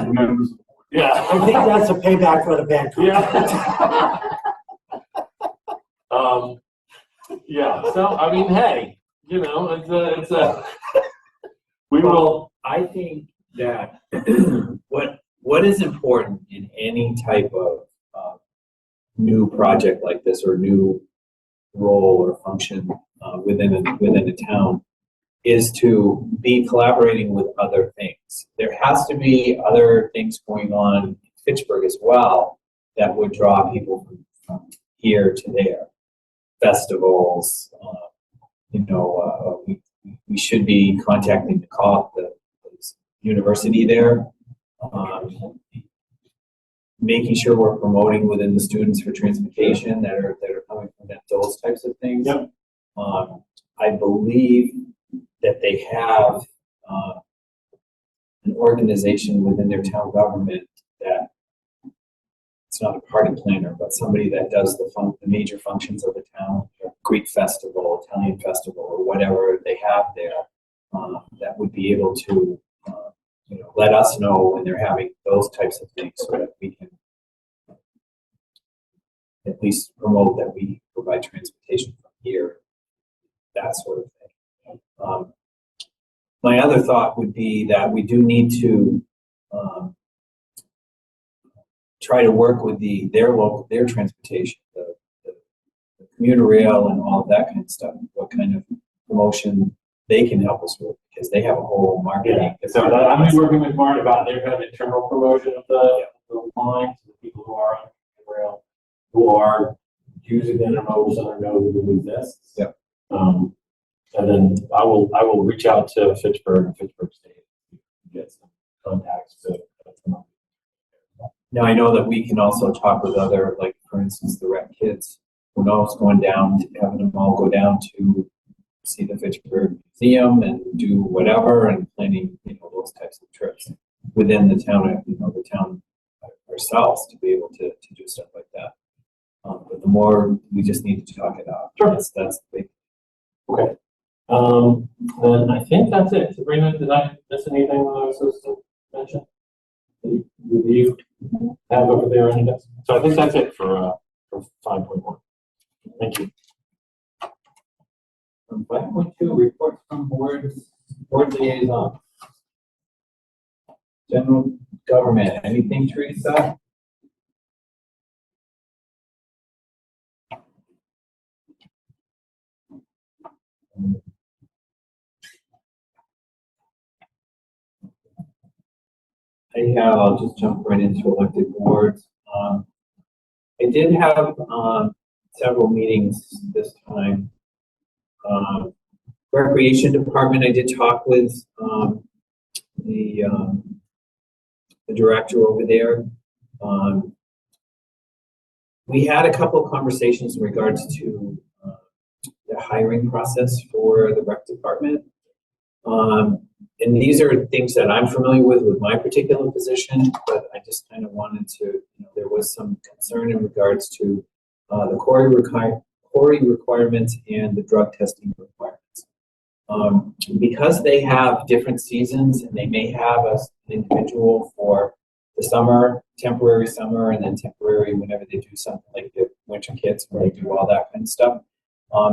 Yeah. I think that's a payback for the band. Yeah. Yeah. So I mean, hey, it's a. We will. I think that what is important in any type of new project like this or new role or function within a town is to be collaborating with other things. There has to be other things going on in Fitchburg as well that would draw people from here to there. Festivals, we should be contacting the university there, making sure we're promoting within the students for transportation that are coming from those types of things. Yep. I believe that they have an organization within their town government that it's not a party planner, but somebody that does the major functions of the town, Greek festival, Italian festival, or whatever they have there, that would be able to, let us know when they're having those types of things so that we can at least promote that we provide transportation from here, that sort of thing. My other thought would be that we do need to try to work with their transportation, the commuter rail and all of that kind of stuff, what kind of promotion they can help us with, because they have a whole marketing. Yeah. So I'm working with Martin about their kind of internal promotion of the line to the people who are on the rail, who are using the intermodal center, know who exists. Yeah. And then I will reach out to Fitchburg and Fitchburg State to get some contacts to promote. Now, I know that we can also talk with other, like, for instance, the rec kids, who knows, having them all go down to see the Fitchburg Museum and do whatever, and planning, those types of trips within the town, the town ourselves to be able to do stuff like that. But the more, we just need to talk it out. Sure. That's the big. Okay. Then I think that's it. Sabrina, did I miss anything that I was supposed to mention? Do you have over there any? So I think that's it for 5.1. Thank you. 5.2, reports from board liaison. General government, anything, Teresa? I'll just jump right into elected boards. I did have several meetings this time. Recreation department, I did talk with the director over there. We had a couple of conversations in regards to the hiring process for the rec department. And these are things that I'm familiar with my particular position, but I just kind of wanted to, there was some concern in regards to the quarry requirements and the drug testing requirements. Because they have different seasons, and they may have an individual for the summer, temporary summer, and then temporary whenever they do something like the winter kits where they do all that kind of stuff.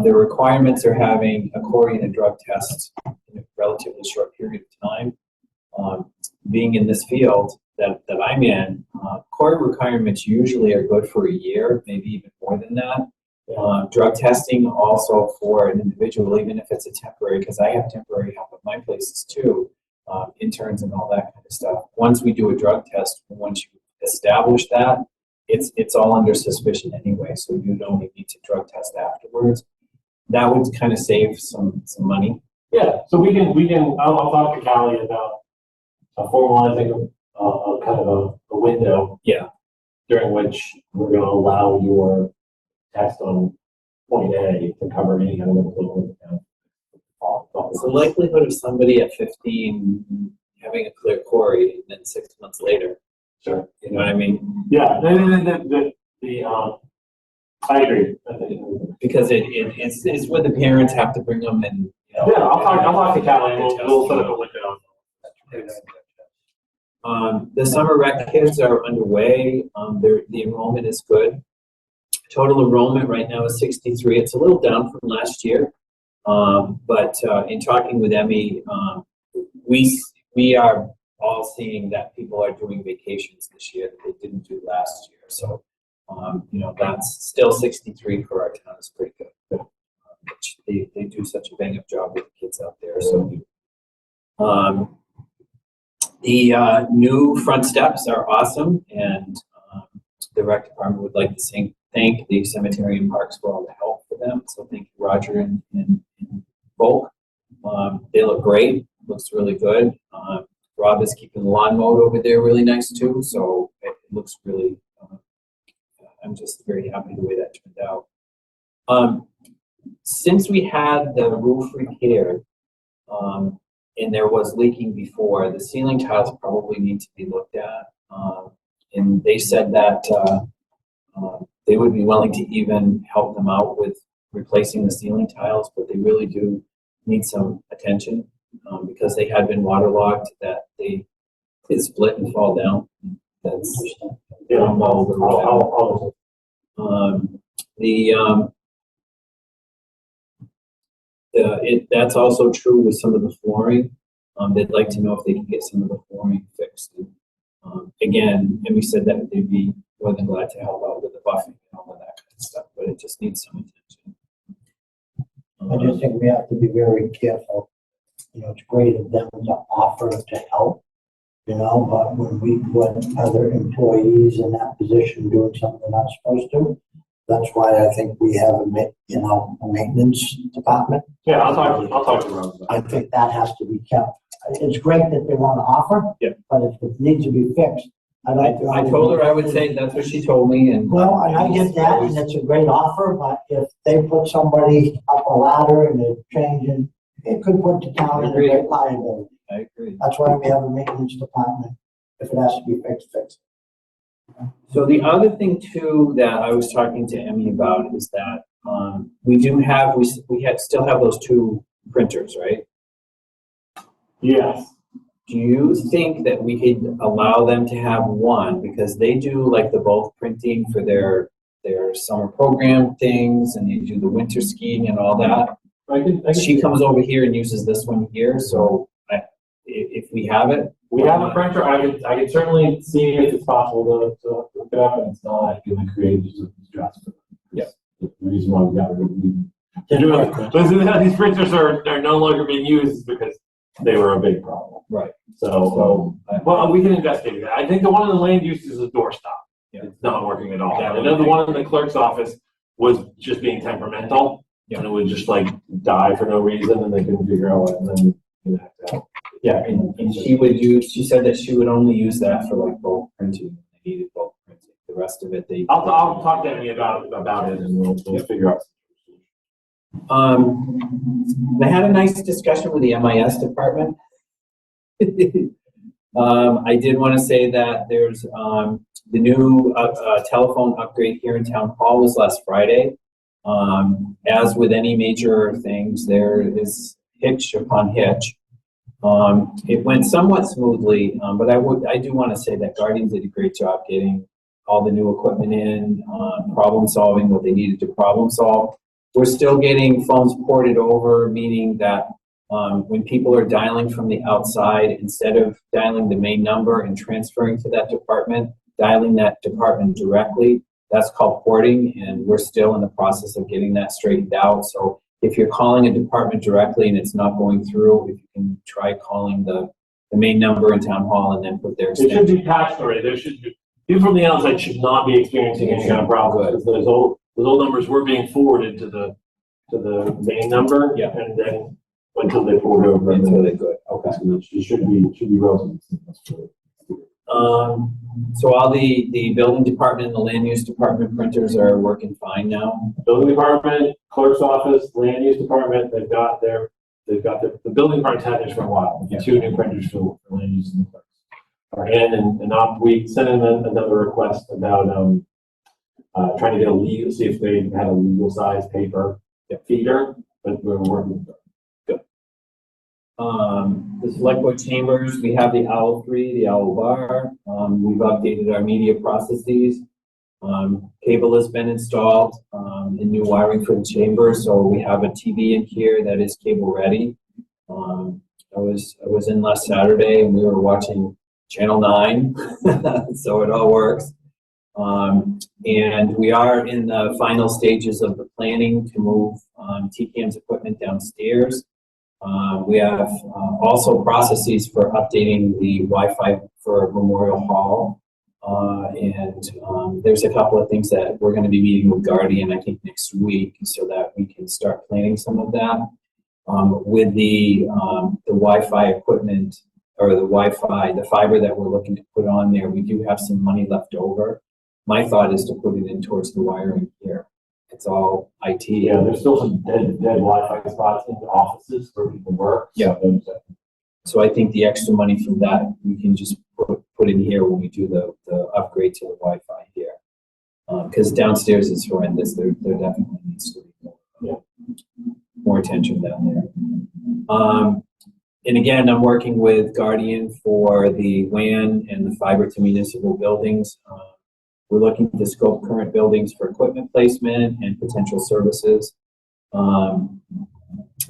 The requirements are having a quarry and a drug test in a relatively short period of time. Being in this field that I'm in, quarry requirements usually are good for a year, maybe even more than that. Drug testing also for an individual, even if it's a temporary, because I have temporary help at my places too, interns and all that kind of stuff. Once we do a drug test, once you establish that, it's all under suspicion anyway, so you don't need to drug test afterwards. That would kind of save some money. Yeah, so we can. I'll talk to Callie about formalizing a kind of a window. Yeah. During which we're going to allow your test on point A to cover any kind of employment. The likelihood of somebody at 15 having a clear quarry and then 6 months later. Sure. You know what I mean? Yeah. I agree. Because it's where the parents have to bring them and. Yeah, I'll talk to Callie and we'll set up a window. The summer rec kids are underway. The enrollment is good. Total enrollment right now is 63. It's a little down from last year. But in talking with Emmy, we are all seeing that people are doing vacations this year that they didn't do last year. So, that's still 63 for our town is pretty good. They do such a bang up job with the kids out there. So, the new front steps are awesome, and the rec department would like to thank the cemetery and parks for all the help for them. So thank you, Roger and Volk. They look great. Looks really good. Rob is keeping the lawn mowed over there really nice too. So it looks really. I'm just very happy the way that turned out. Since we had the roof repaired, and there was leaking before, the ceiling tiles probably need to be looked at. And they said that they would be willing to even help them out with replacing the ceiling tiles, but they really do need some attention because they had been waterlogged, that they split and fall down. That's mold or whatever. That's also true with some of the flooring. They'd like to know if they can get some of the flooring fixed. Again, and we said that they'd be more than glad to help out with the buffing and all of that kind of stuff, but it just needs some attention. I just think we have to be very careful. You know, it's great of them to offer to help, you know, but when we put other employees in that position doing something they're not supposed to, that's why I think we have a maintenance department. Yeah, I'll talk to Rob. I think that has to be kept. It's great that they want to offer, Yeah. but if it needs to be fixed, I'd like to. I told her I would say that's what she told me, and Well, and I get that, and it's a great offer, but if they put somebody up a ladder and they're changing, it could put the town in a great liability. I agree. That's why we have a maintenance department. If it has to be fixed, fix it. So the other thing too that I was talking to Emmy about is that we still have those two printers, right? Yes. Do you think that we could allow them to have one, because they do like the bulk printing for their summer program things, and they do the winter skiing and all that? She comes over here and uses this one here, so if we have it. We have a printer. I could certainly see if it's possible to look it up, and it's not going to create just a stress. Yeah. The reason why we got rid of them. These printers are no longer being used is because they were a big problem. Right. So well, we can investigate that. I think the one in the land use is a doorstop. Yeah. It's not working at all. Yeah, I know the one in the clerk's office was just being temperamental, and it would just like die for no reason, and they couldn't figure out what, and then you know. Yeah, and she said that she would only use that for like bulk printing. They needed bulk printing. The rest of it, I'll talk to Emmy about it, and we'll figure out. I had a nice discussion with the MIS department. I did want to say that there's the new telephone upgrade here in Town Hall was last Friday. As with any major things, there is hitch upon hitch. It went somewhat smoothly, but I do want to say that Guardian did a great job getting all the new equipment in, problem solving what they needed to problem solve. We're still getting phones ported over, meaning that when people are dialing from the outside, instead of dialing the main number and transferring to that department, dialing that department directly, that's called porting, and we're still in the process of getting that straightened out. So if you're calling a department directly and it's not going through, if you can try calling the main number in Town Hall and then put their extension. It should be patched already. There should be, people from the outside should not be experiencing any kind of problem. Because those old numbers were being forwarded to the main number. Yeah. And then until they forward over. Until they good. Okay. So it should be relatively simple. So all the building department and the land use department printers are working fine now. Building department, clerk's office, land use department, the building department's had this for a while. Yeah. 2 new printers for land use and clerks are in, and we sent in another request about trying to get see if they had a legal size paper feeder, but we're working with them. The Selectboard chambers, we have the Owl 3, the Owl Bar. We've updated our media processes. Cable has been installed, and new wiring for the chamber. So we have a TV in here that is cable ready. I was in last Saturday and we were watching Channel 9, so it all works. And we are in the final stages of the planning to move TCAM's equipment downstairs. We have also processes for updating the Wi-Fi for Memorial Hall. And there's a couple of things that we're going to be meeting with Guardian, I think, next week so that we can start planning some of that. With the Wi-Fi equipment or the Wi-Fi, the fiber that we're looking to put on there, we do have some money left over. My thought is to put it in towards the wiring here. It's all IT. Yeah, there's still some dead Wi-Fi spots in the offices where people work. Yeah. So I think the extra money from that, we can just put in here when we do the upgrade to the Wi-Fi here. Because downstairs is horrendous. There definitely needs to be more attention down there. And again, I'm working with Guardian for the WAN and the fiber to municipal buildings. We're looking to scope current buildings for equipment placement and potential services. And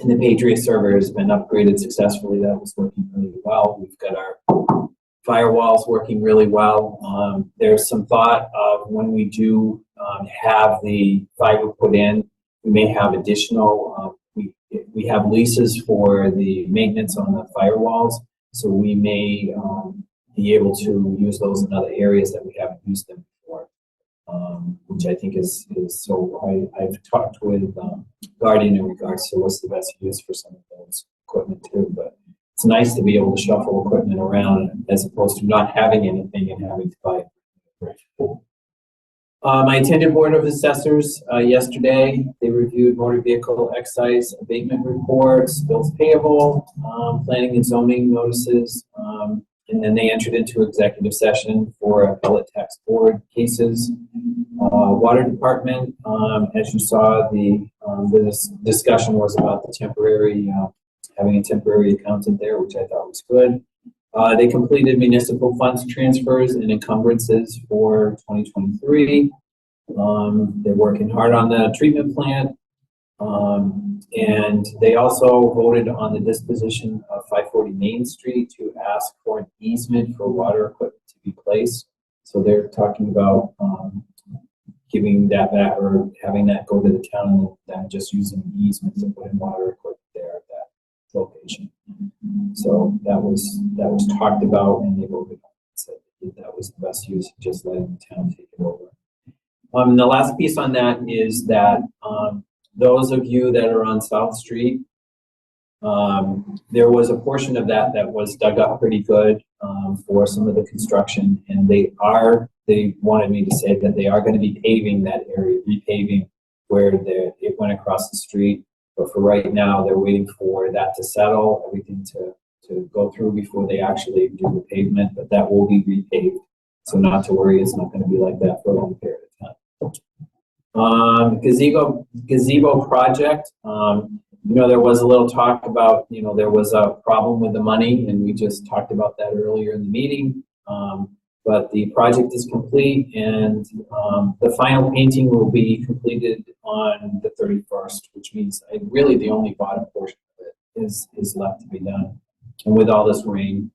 the Patriot server has been upgraded successfully. That was working really well. We've got our firewalls working really well. There's some thought of when we do have the fiber put in, we may have additional, we have leases for the maintenance on the firewalls, so we may be able to use those in other areas that we haven't used them before, which I think is so I've talked with Guardian in regards to what's the best use for some of those equipment too, but it's nice to be able to shuffle equipment around as opposed to not having anything and having to buy it. I attended Board of Assessors yesterday. They reviewed motor vehicle excise abatement reports, bills payable, planning and zoning notices, and then they entered into executive session for appellate tax board cases. Water department, as you saw, the discussion was about the temporary, having a temporary accountant there, which I thought was good. They completed municipal funds transfers and encumbrances for 2023. They're working hard on the treatment plant. And they also voted on the disposition of 540 Main Street to ask for an easement for water equipment to be placed. So they're talking about giving that back or having that go to the town and just using an easement to put in water equipment there at that location. So that was talked about, and they voted on it. Said that was the best use, just letting the town take it over. And the last piece on that is that those of you that are on South Street, there was a portion of that was dug up pretty good for some of the construction, and they wanted me to say that they are going to be paving that area, repaving where it went across the street. But for right now, they're waiting for that to settle, everything to go through before they actually do the pavement, but that will be repaved. So not to worry, it's not going to be like that for a long period of time. Gazebo project. There was a little talk about, there was a problem with the money, and we just talked about that earlier in the meeting. But the project is complete, and the final painting will be completed on the 31st, which means really the only bottom portion of it is left to be done. And with all this rain,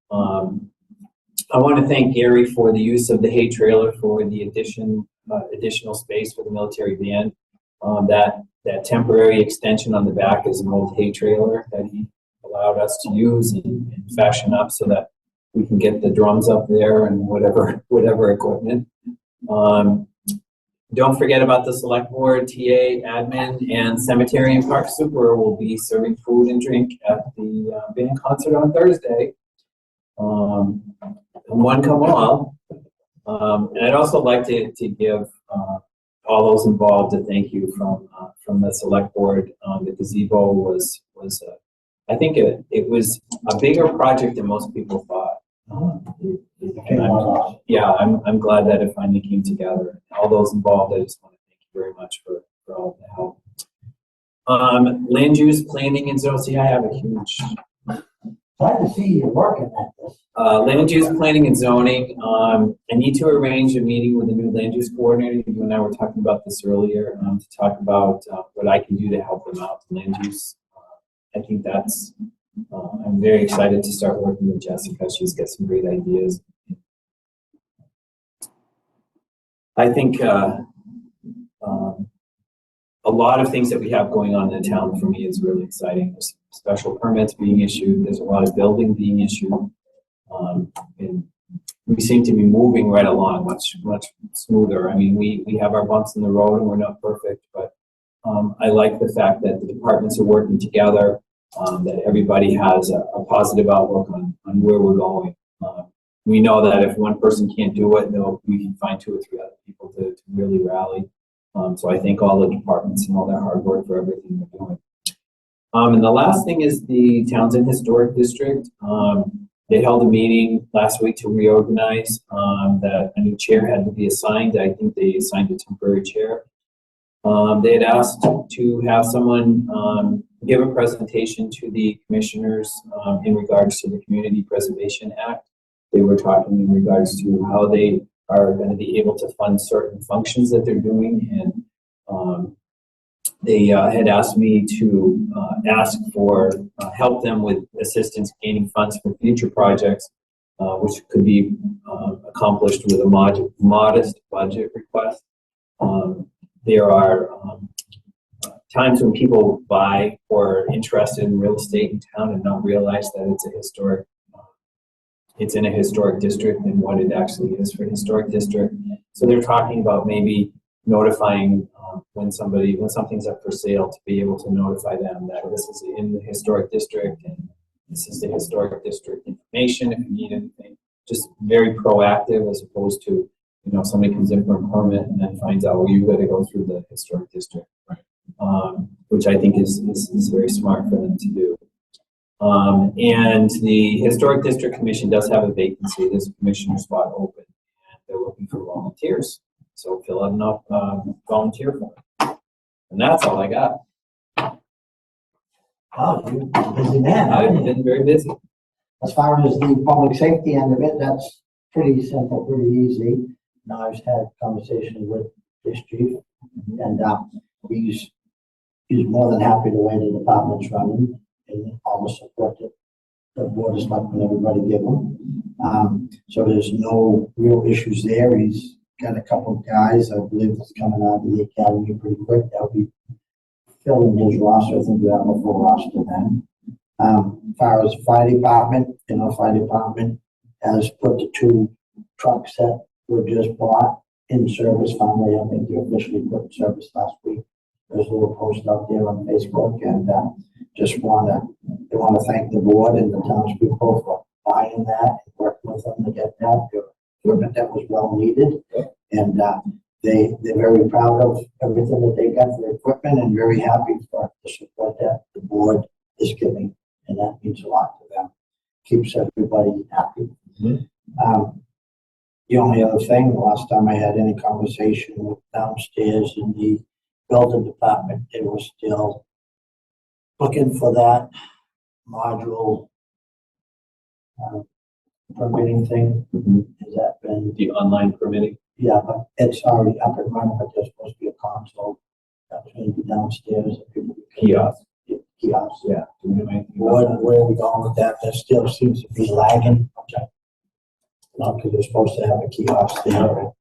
I want to thank Gary for the use of the hay trailer for the additional space for the military band. That temporary extension on the back is an old hay trailer that he allowed us to use and fashion up so that we can get the drums up there and whatever equipment. Don't forget about the select board, TA, admin, and cemetery and park super will be serving food and drink at the band concert on Thursday. One come all. And I'd also like to give all those involved a thank you from the select board. The gazebo was I think it was a bigger project than most people thought. I'm glad that it finally came together. All those involved, I just want to thank you very much for all the help. Land use planning and zoning. See, I have a huge. Glad to see you working at this. Land use planning and zoning. I need to arrange a meeting with the new land use coordinator. You and I were talking about this earlier to talk about what I can do to help them out with land use. I think that's. I'm very excited to start working with Jessica. She's got some great ideas. I think a lot of things that we have going on in the town for me is really exciting. There's special permits being issued. There's a lot of building being issued. And we seem to be moving right along much smoother. I mean, we have our bumps in the road and we're not perfect, but I like the fact that the departments are working together, that everybody has a positive outlook on where we're going. We know that if one person can't do it, we can find 2 or 3 other people to really rally. So I thank all the departments and all their hard work for everything they're doing. And the last thing is the Townsend Historic District. They held a meeting last week to reorganize, that a new chair had to be assigned. I think they assigned a temporary chair. They had asked to have someone give a presentation to the commissioners in regards to the Community Preservation Act. They were talking in regards to how they are going to be able to fund certain functions that they're doing, and they had asked me to ask for help them with assistance gaining funds for future projects, which could be accomplished with a modest budget request. There are times when people buy or are interested in real estate in town and not realize that it's in a historic district and what it actually is for a historic district. So they're talking about maybe notifying when something's up for sale, to be able to notify them that this is in the historic district and this is the historic district information if you need anything. Just very proactive, as opposed to, somebody comes in for a permit and then finds out, well, you've got to go through the historic district, which I think is very smart for them to do. And the Historic District Commission does have a vacancy. There's a commissioner spot open, and they're looking for volunteers. So fill out enough volunteer form. And that's all I got. Oh, you're a busy man. I've been very busy. As far as the public safety end of it, that's pretty simple, pretty easy. Now, I've had conversations with this chief, and he's more than happy the way the department's running and all the support that the board is letting everybody give him. So there's no real issues there. He's got a couple of guys, I believe, that's coming out of the academy pretty quick. That'll be filling his roster. I think we have a full roster then. As far as fire department, fire department has put the 2 trucks that were just bought in service finally. I think they officially put in service last week. There's a little post out there on Facebook, and they want to thank the board and the townspeople for buying that and working with them to get that equipment that was well needed. And they're very proud of everything that they got for their equipment and very happy for the support that the board is giving, and that means a lot to them. Keeps everybody happy. The only other thing, the last time I had any conversation with downstairs in the building department, they were still looking for that module permitting thing. Has that been? The online permitting. Yeah, but it's already up and running, but there's supposed to be a console that's going to be downstairs. Kiosk. Kiosk. Yeah. Where are we going with that? That still seems to be lagging. Because they're supposed to have a kiosk there.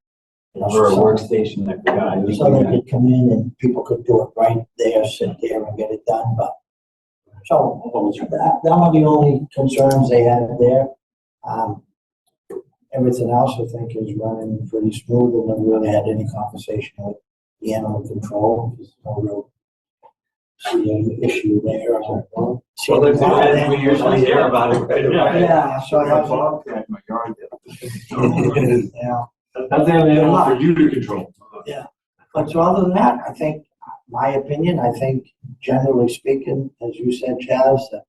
Or a workstation, I forgot. So they could come in and people could do it right there, sit there and get it done, but. So that were the only concerns they had there. Everything else I think is running pretty smooth, and never really had any conversation with the animal control. There's no real any issue there. Well, that's good. We usually hear about it right away. Yeah, so that's all. in my yard. Yeah. That's the animal for you to control. But so other than that, I think, my opinion, I think generally speaking, as you said, Chaz, that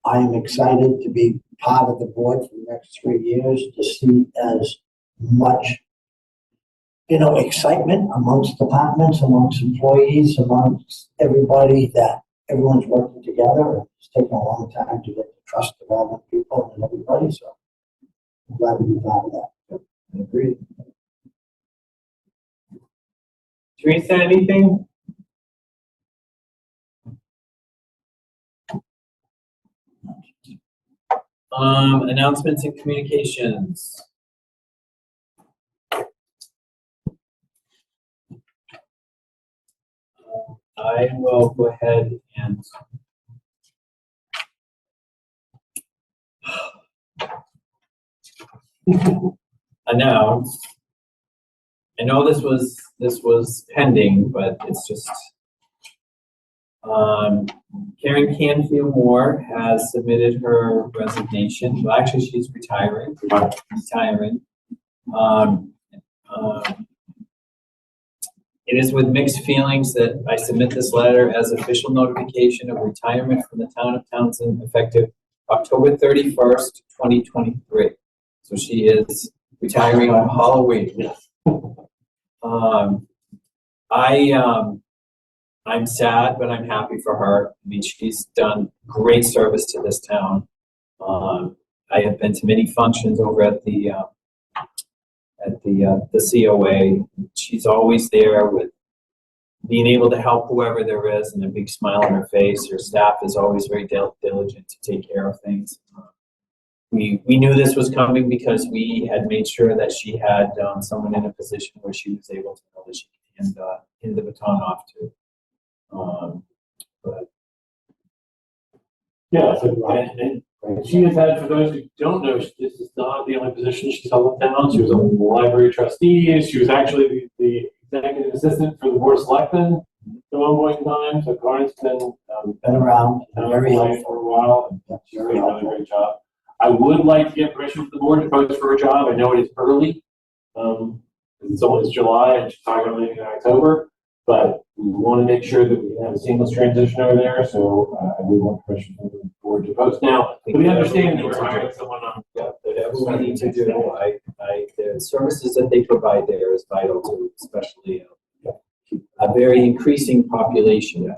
I am excited to be part of the board for the next 3 years, to see as much, excitement amongst departments, amongst employees, amongst everybody, that everyone's working together. It's taken a long time to get the trust of all the people and everybody, so I'm glad to be part of that. I agree. Teresa, anything? Announcements and communications. I will go ahead and announce. I know this was pending, but it's just, Karen Canfield Moore has submitted her resignation. Well, actually, she's retiring. It is with mixed feelings that I submit this letter as official notification of retirement from the town of Townsend effective October 31st, 2023. So she is retiring on Halloween. Yes. I'm sad, but I'm happy for her. I mean, she's done great service to this town. I have been to many functions over at the COA. She's always there with being able to help whoever there is, and a big smile on her face. Her staff is always very diligent to take care of things. We knew this was coming because we had made sure that she had someone in a position where she was able to know that she can hand the baton off to. But Yeah, so, and she has had, for those who don't know, this is not the only position she's held in town. She was on the library trustees. She was actually the executive assistant for the board of selectmen at one point in time. So Karen's been around, very helpful. for a while. And she's really done a great job. I would like to get permission from the board to post for a job. I know it is early. It's only July and she's talking about leaving in October, but we want to make sure that we have a seamless transition over there. So we want permission from the board to post now. But we understand that we're hiring someone on. yeah, whatever we need to do, the services that they provide there is vital to, especially a very increasing population.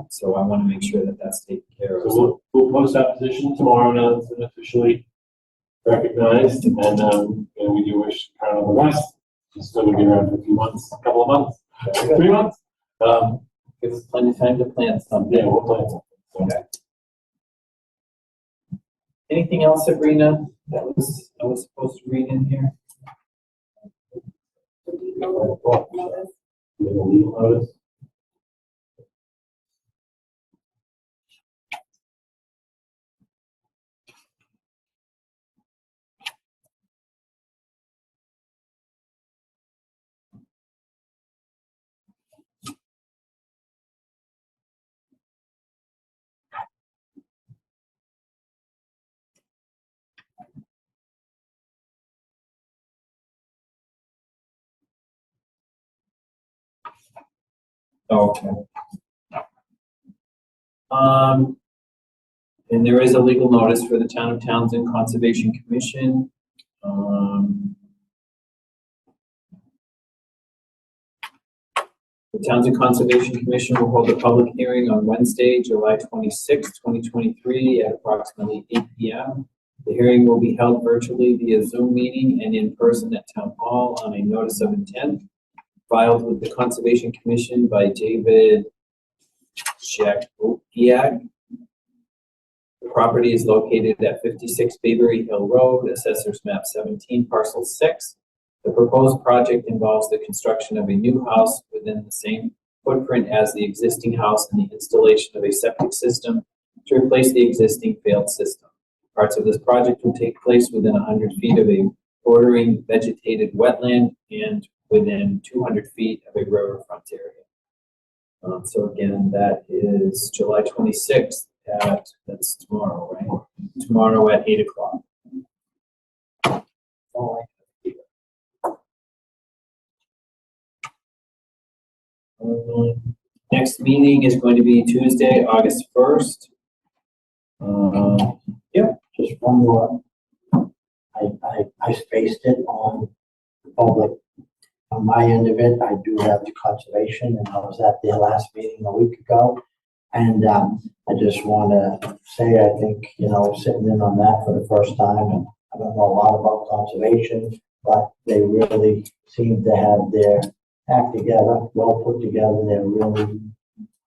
So I want to make sure that that's taken care of. So we'll post that position tomorrow now it's been officially recognized. And we do wish Karen all the best. She's still going to be around for a few months, a couple of months, 3 months. Gives us plenty of time to plan something. Yeah, we'll plan something. Okay. Anything else, Sabrina, that I was supposed to read in here? We have a legal notice. Okay. And there is a legal notice for the Town of Townsend Conservation Commission. The Townsend Conservation Commission will hold a public hearing on Wednesday, July 26, 2023 at approximately 8 p.m. The hearing will be held virtually via Zoom meeting and in person at Town Hall on a notice of intent filed with the Conservation Commission by David Jakobiak. The property is located at 56 Bayberry Hill Road, Assessors Map 17, Parcel 6. The proposed project involves the construction of a new house within the same footprint as the existing house and the installation of a septic system to replace the existing failed system. Parts of this project will take place within 100 feet of a bordering vegetated wetland and within 200 feet of a riverfront area. So again, that is July 26th that's tomorrow, right? Tomorrow at 8 o'clock. Next meeting is going to be Tuesday, August 1st. Just one more. I spaced it on the public. On my end of it, I do have the conservation, and I was at their last meeting a week ago. And I just want to say, I think, sitting in on that for the first time, and I don't know a lot about conservation, but they really seem to have their act together, well put together. They're really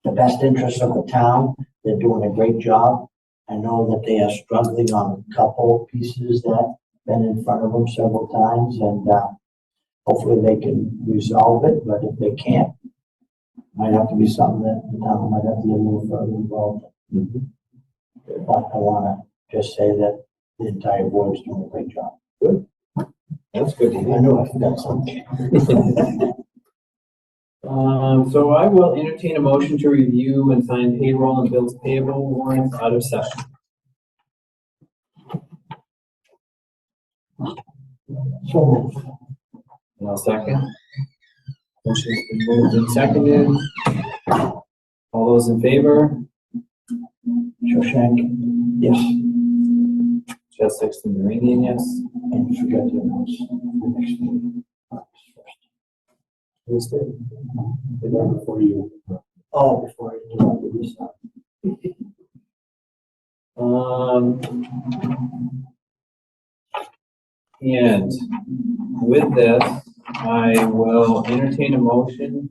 the best interests of the town. They're doing a great job. I know that they are struggling on a couple pieces that been in front of them several times, and hopefully they can resolve it. But if they can't, Might have to be something that the town might have to get a little further involved. But I wanna just say that the entire board's doing a great job. That's good to I hear. know I forgot something. So I will entertain a motion to review and sign payroll and bills payable warrants out of session. So moved. And I'll second. Motion's been moved and seconded. All those in favor? Shoshank, yes, Chest Sexton Meridian, yes. and you forgot to announce the next meeting. Before you. Oh, before I do this stuff. And with this, I will entertain a motion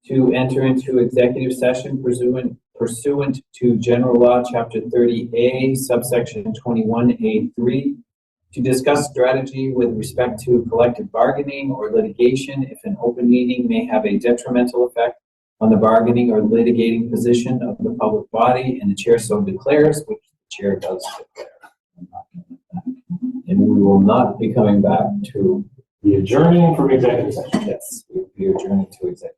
to enter into executive session pursuant to General Law, Chapter 30A, subsection 21A3, to discuss strategy with respect to collective bargaining or litigation if an open meeting may have a detrimental effect on the bargaining or litigating position of the public body, and the chair so declares, which the chair does declare. And we will not be coming back to, The adjourning from executive session. yes, we'll be adjourning to executive.